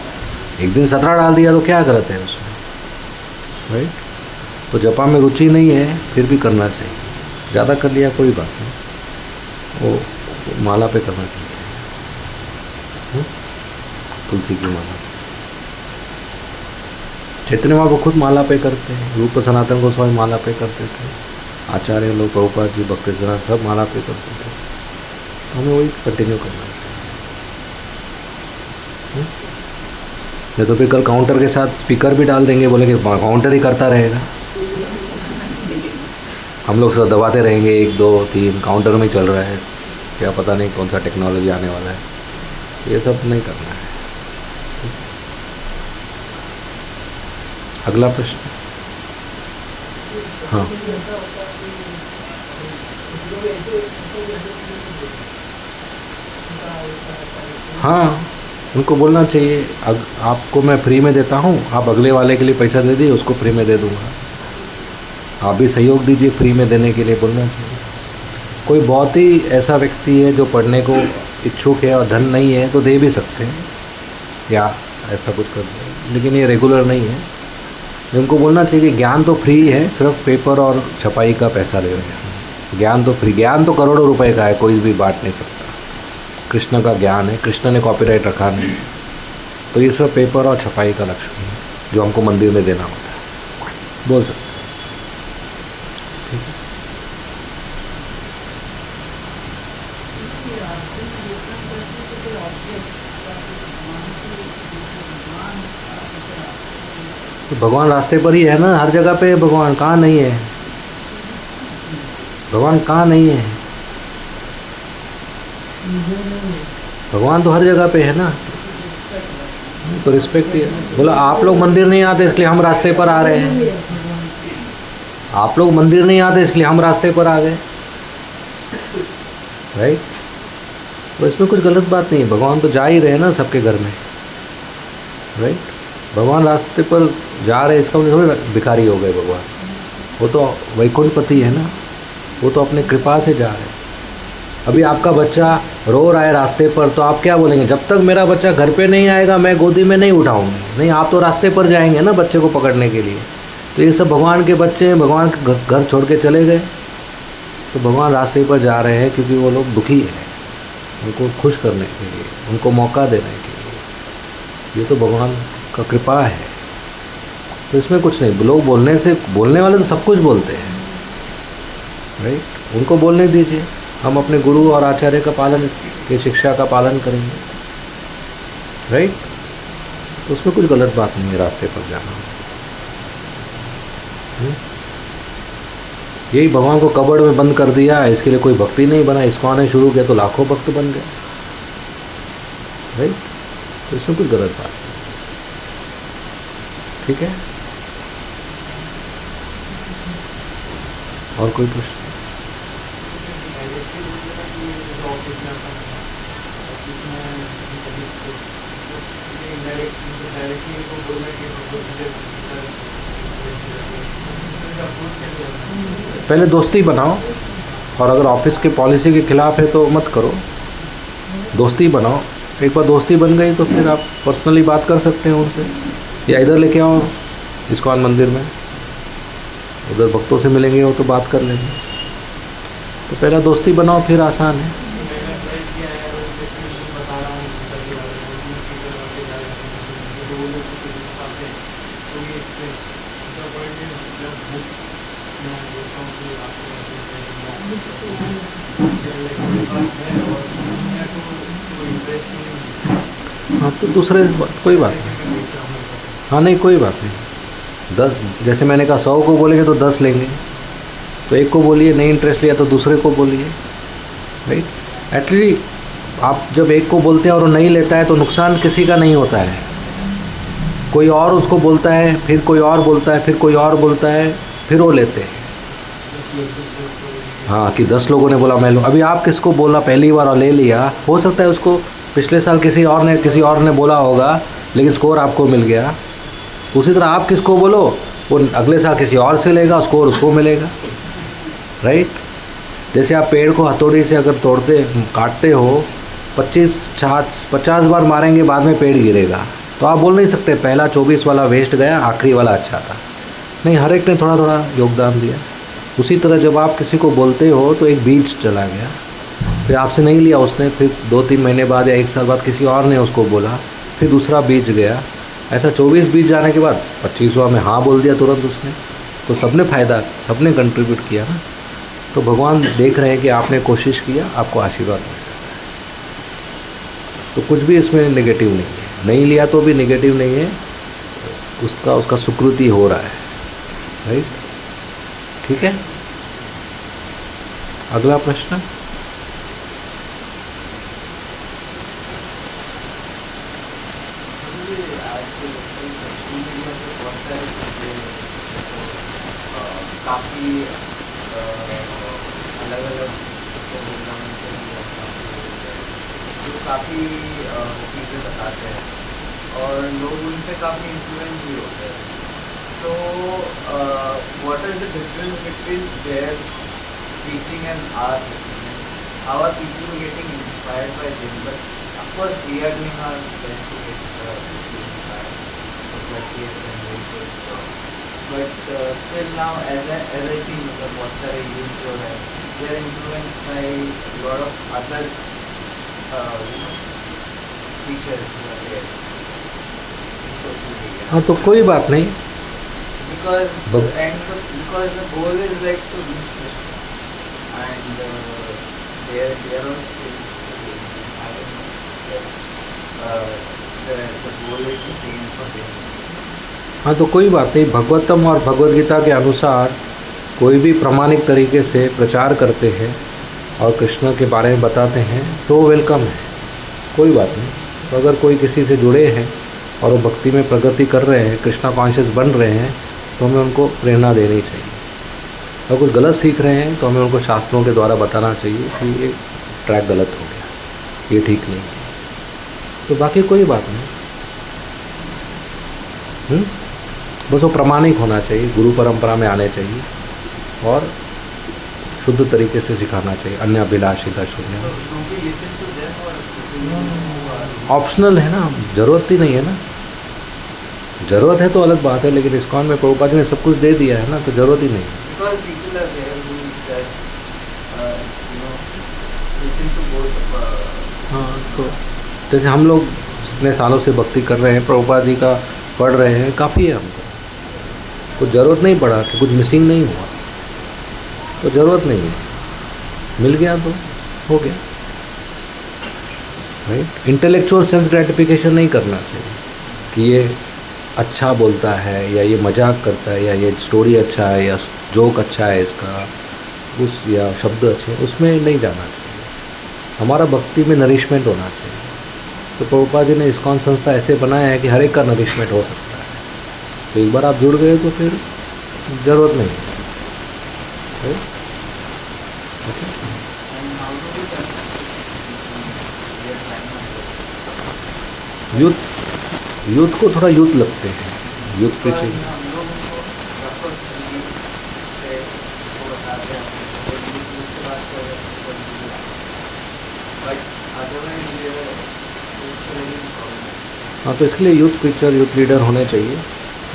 एक दिन 17 डाल दिया तो क्या गलत है उसमें, राइट। तो जपा में रुचि नहीं है फिर भी करना चाहिए, ज़्यादा कर लिया कोई बात नहीं, वो माला पे करना चाहिए, तुलसी की माला। चैतन्य महाप्रभु खुद माला पे करते हैं, रूप सनातन गोस्वामी माला पे करते थे, आचार्य लोग, प्रभुपाद जी, भक्ति सिद्धांत सब माला पे करते थे। तो हमें वही कंटिन्यू करना चाहिए। नहीं तो फिर कल काउंटर के साथ स्पीकर भी डाल देंगे, बोलेंगे काउंटर ही करता रहेगा। हम लोग सब दबाते रहेंगे 1 2 3 काउंटर में चल रहा है, क्या पता नहीं कौन सा टेक्नोलॉजी आने वाला है, ये सब नहीं करना है। अगला प्रश्न। हाँ हाँ, उनको बोलना चाहिए आपको मैं फ्री में देता हूँ, आप अगले वाले के लिए पैसा दे दीजिए, उसको फ्री में दे दूँगा, आप भी सहयोग दीजिए फ्री में देने के लिए, बोलना चाहिए। कोई बहुत ही ऐसा व्यक्ति है जो पढ़ने को इच्छुक है और धन नहीं है तो दे भी सकते हैं या ऐसा कुछ कर दे, लेकिन ये रेगुलर नहीं है। उनको बोलना चाहिए कि ज्ञान तो फ्री है, सिर्फ पेपर और छपाई का पैसा ले रहे हैं। ज्ञान तो फ्री, ज्ञान तो करोड़ों रुपए का है, कोई भी बांट नहीं सकता। कृष्ण का ज्ञान है, कृष्ण ने कॉपीराइट रखा नहीं, तो ये सब पेपर और छपाई का लक्ष्य है जो हमको मंदिर में देना होता है, बोल सकते हैं। ठीक है, तो भगवान रास्ते पर ही है ना, हर जगह पे भगवान, कहाँ नहीं है भगवान, कहाँ नहीं है भगवान, तो हर जगह पे है ना, तो रिस्पेक्ट है। बोला आप लोग मंदिर नहीं आते इसलिए हम रास्ते पर आ रहे हैं, आप लोग मंदिर नहीं आते इसलिए हम रास्ते पर आ गए, राइट। तो इसमें कुछ गलत बात नहीं है, भगवान तो जा ही रहे हैं ना सबके घर में, राइट। भगवान रास्ते पर जा रहे, इसका मतलब थोड़ी भिखारी हो गए भगवान, वो तो वैकुंठपति है ना, वो तो अपने कृपा से जा रहे हैं। अभी आपका बच्चा रो रहा है रास्ते पर, तो आप क्या बोलेंगे, जब तक मेरा बच्चा घर पे नहीं आएगा मैं गोदी में नहीं उठाऊंगी, नहीं, आप तो रास्ते पर जाएंगे ना बच्चे को पकड़ने के लिए। तो ये सब भगवान के बच्चे हैं, भगवान के घर छोड़ के चले गए, तो भगवान रास्ते पर जा रहे हैं क्योंकि वो लोग दुखी हैं, उनको खुश करने के लिए, उनको मौका देने के लिए, ये तो भगवान का कृपा है। तो इसमें कुछ नहीं, लोग बोलने वाले तो सब कुछ बोलते हैं, राइट, उनको बोलने दीजिए। हम अपने गुरु और आचार्य का पालन की शिक्षा का पालन करेंगे, राइट। तो उसमें कुछ गलत बात नहीं है रास्ते पर जाना। यही भगवान को कबड़ में बंद कर दिया, इसके लिए कोई भक्ति नहीं बना, इसको आने शुरू किया तो लाखों भक्त बन गए, राइट। तो इसमें कुछ गलत बात नहीं, ठीक है। और कोई प्रश्न? पहले दोस्ती बनाओ, और अगर ऑफिस के पॉलिसी के खिलाफ है तो मत करो, दोस्ती बनाओ। एक बार दोस्ती बन गई तो फिर आप पर्सनली बात कर सकते हैं उनसे, या इधर लेके आओ इस्कॉन मंदिर में, उधर भक्तों से मिलेंगे वो तो बात कर लेंगे। तो पहला दोस्ती बनाओ, फिर आसान है। हाँ, तो दूसरे कोई बात नहीं, हाँ नहीं कोई बात नहीं। 10, जैसे मैंने कहा 100 को बोलेंगे तो 10 लेंगे, तो एक को बोलिए, नहीं इंटरेस्ट लिया तो दूसरे को बोलिए, राइट। एटलीस्ट आप जब एक को बोलते हैं और वो नहीं लेता है तो नुकसान किसी का नहीं होता है, कोई और उसको बोलता है, फिर कोई और बोलता है, फिर कोई और बोलता है, फिर वो लेते हैं। हाँ, कि 10 लोगों ने बोला मैं लूँ। अभी आप किसको बोला पहली बार और ले लिया, हो सकता है उसको पिछले साल किसी और ने बोला होगा लेकिन स्कोर आपको मिल गया। उसी तरह आप किसको बोलो, वो अगले साल किसी और से लेगा, स्कोर उसको मिलेगा, राइट। जैसे आप पेड़ को हथौड़ी से अगर काटते हो, 50 बार मारेंगे, बाद में पेड़ गिरेगा, तो आप बोल नहीं सकते पहला 24 वाला वेस्ट गया, आखिरी वाला अच्छा था। नहीं, हर एक ने थोड़ा थोड़ा योगदान दिया। उसी तरह जब आप किसी को बोलते हो तो एक बीज चला गया, फिर आपसे नहीं लिया उसने, फिर 2-3 महीने बाद या 1 साल बाद किसी और ने उसको बोला, फिर दूसरा बीज गया, ऐसा 24 बीज जाने के बाद 25वां में हाँ बोल दिया तुरंत उसने, तो सबने फ़ायदा, सबने कंट्रीब्यूट किया ना। तो भगवान देख रहे हैं कि आपने कोशिश किया, आपको आशीर्वाद मिल जाता है। तो कुछ भी इसमें नेगेटिव नहीं है, नहीं लिया तो भी नेगेटिव नहीं है, उसका सुकृति हो रहा है, राइट, ठीक है। अगला प्रश्न। काफ़ी अलग अलग काफ़ी चीज़ें बताते हैं और लोग उनसे काफ़ी इन्फ्लुएंस भी होते हैं। तो what is the difference between their teaching and our teaching? How are people getting inspired by them? But of course we are doing our best to get inspired, but still now as I see बहुत सारे youth जो है they are influenced by lot of other teachers who are there in social media. हाँ तो कोई बात नहीं, because because the goal is like to reach Krishna and they are also I don't know the goal is the same for them. हाँ तो कोई बात नहीं। भगवतम और भगवद गीता के अनुसार कोई भी प्रामाणिक तरीके से प्रचार करते हैं और कृष्ण के बारे में बताते हैं तो वेलकम है, कोई बात नहीं। तो अगर कोई किसी से जुड़े हैं और वो भक्ति में प्रगति कर रहे हैं, कृष्णा कॉन्शियस बन रहे हैं, तो हमें उनको प्रेरणा देनी चाहिए। अगर कुछ गलत सीख रहे हैं तो हमें उनको शास्त्रों के द्वारा बताना चाहिए कि ये ट्रैक गलत हो गया, ये ठीक नहीं है। तो बाकी कोई बात नहीं, बस वो प्रामाणिक होना चाहिए, गुरु परंपरा में आने चाहिए और शुद्ध तरीके से सिखाना चाहिए। अन्य अभिलाषी का शून्य ऑप्शनल है ना, ज़रूरत ही नहीं है ना। ज़रूरत है तो अलग बात है, लेकिन इस्कॉन में प्रभुपाद ने सब कुछ दे दिया है ना, तो ज़रूरत ही नहीं है। हाँ तो जैसे हम लोग इतने सालों से भक्ति कर रहे हैं, प्रभुपाद जी का पढ़ रहे हैं, काफ़ी है हमको। कुछ ज़रूरत नहीं पड़ा कि कुछ मिसिंग नहीं हुआ, तो ज़रूरत नहीं है, मिल गया तो हो गया। राइट, इंटेलेक्चुअल सेंस ग्रेटिफिकेशन नहीं करना चाहिए कि ये अच्छा बोलता है या ये मजाक करता है या ये स्टोरी अच्छा है या जोक अच्छा है इसका, उस या शब्द अच्छे, उसमें नहीं जाना चाहिए। हमारा भक्ति में नरिशमेंट होना चाहिए। तो प्रभुपाद जी ने इस्कॉन संस्था ऐसे बनाया है कि हर एक का नरिशमेंट हो सकता है। तो एक बार आप जुड़ गए तो फिर ज़रूरत नहीं है। यूथ को थोड़ा यूथ लगते हैं, यूथ प्रीचिंग। हाँ तो इसके लिए यूथ प्रीचर, यूथ लीडर होने चाहिए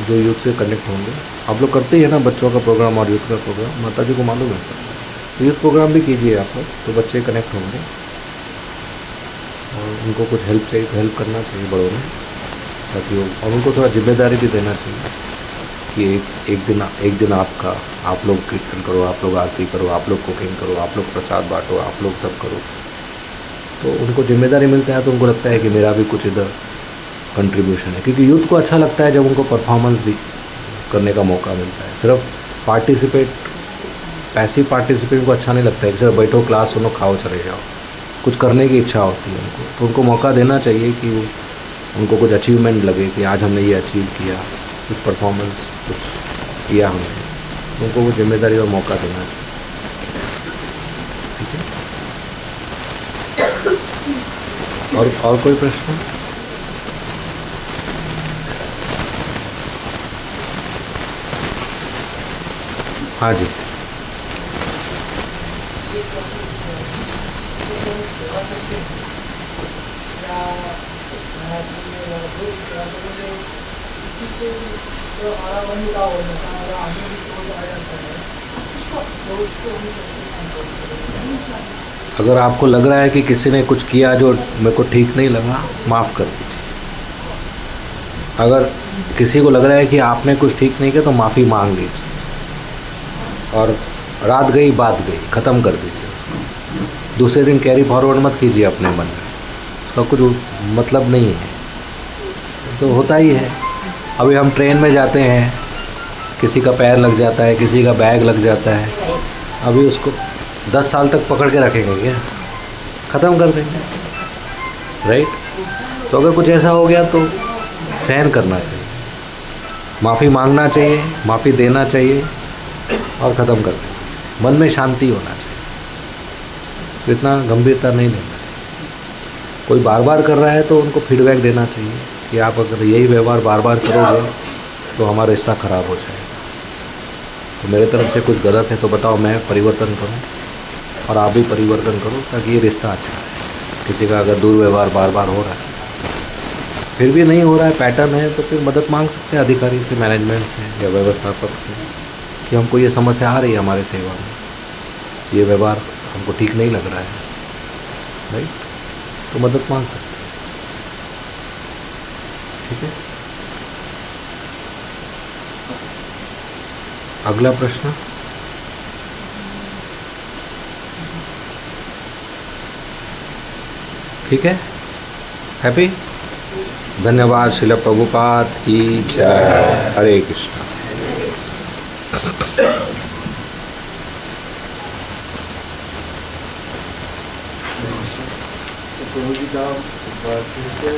जो यूथ से कनेक्ट होंगे। आप लोग करते ही है ना बच्चों का प्रोग्राम और यूथ का प्रोग्राम, माता जी को मालूम है सर। तो यूथ प्रोग्राम भी कीजिए आप लोग, तो बच्चे कनेक्ट होंगे और उनको कुछ हेल्प चाहिए तो हेल्प करना चाहिए बड़ों में, ताकि वो, और उनको थोड़ा जिम्मेदारी भी देना चाहिए कि एक दिन आपका, आप लोग कीर्तन करो, आप लोग आरती करो, आप लोग कुकिंग करो, आप लोग प्रसाद बांटो, आप लोग सब करो। तो उनको जिम्मेदारी मिलता है तो उनको लगता है कि मेरा भी कुछ इधर कंट्रीब्यूशन है। क्योंकि यूथ को अच्छा लगता है जब उनको परफॉर्मेंस भी करने का मौका मिलता है। सिर्फ पैसिव पार्टिसिपेट को अच्छा नहीं लगता है कि सिर्फ बैठो, क्लास सुनो, खाओ, चले जाओ। कुछ करने की इच्छा होती है उनको, तो उनको मौका देना चाहिए कि उनको कुछ अचीवमेंट लगे कि आज हमने ये अचीव किया, कुछ परफॉर्मेंस कुछ किया हमने, तो उनको वो जिम्मेदारी और मौका देना चाहिए। ठीक है, और कोई प्रश्न? हाँ जी। अगर आपको लग रहा है कि किसी ने कुछ किया जो मेरे को ठीक नहीं लगा, माफ़ कर दीजिए। अगर किसी को लग रहा है कि आपने कुछ ठीक नहीं किया तो माफ़ी मांग लीजिए और रात गई बात गई, ख़त्म कर दीजिए उसको। दूसरे दिन कैरी फॉरवर्ड मत कीजिए अपने मन में, उसका कुछ मतलब नहीं है। तो होता ही है। अभी हम ट्रेन में जाते हैं, किसी का पैर लग जाता है, किसी का बैग लग जाता है, अभी उसको 10 साल तक पकड़ के रखेंगे क्या? ख़त्म कर देंगे, राइट? तो अगर कुछ ऐसा हो गया तो सहन करना चाहिए, माफ़ी मांगना चाहिए, माफ़ी देना चाहिए और ख़त्म कर देना। मन में शांति होना चाहिए, तो इतना गंभीरता नहीं लेना चाहिए। कोई बार बार कर रहा है तो उनको फीडबैक देना चाहिए कि आप अगर यही व्यवहार बार बार करोगे तो हमारा रिश्ता ख़राब हो जाएगा। तो मेरे तरफ से कुछ गलत है तो बताओ, मैं परिवर्तन करूं और आप भी परिवर्तन करो ताकि ये रिश्ता अच्छा रहे। किसी का अगर दुर्व्यवहार बार बार हो रहा है, फिर भी नहीं हो रहा है, पैटर्न है, तो फिर मदद मांग सकते हैं अधिकारी से, मैनेजमेंट से या व्यवस्थापक से कि हमको ये समस्या आ रही है हमारे सेवा में, ये व्यवहार हमको ठीक नहीं लग रहा है, राइट? तो मदद मांग सकते हैं, ठीक है? अगला प्रश्न। ठीक है, हैप्पी? धन्यवाद। श्रील प्रभुपाद की जय। हरे कृष्णा। प्रभु जी का फिर से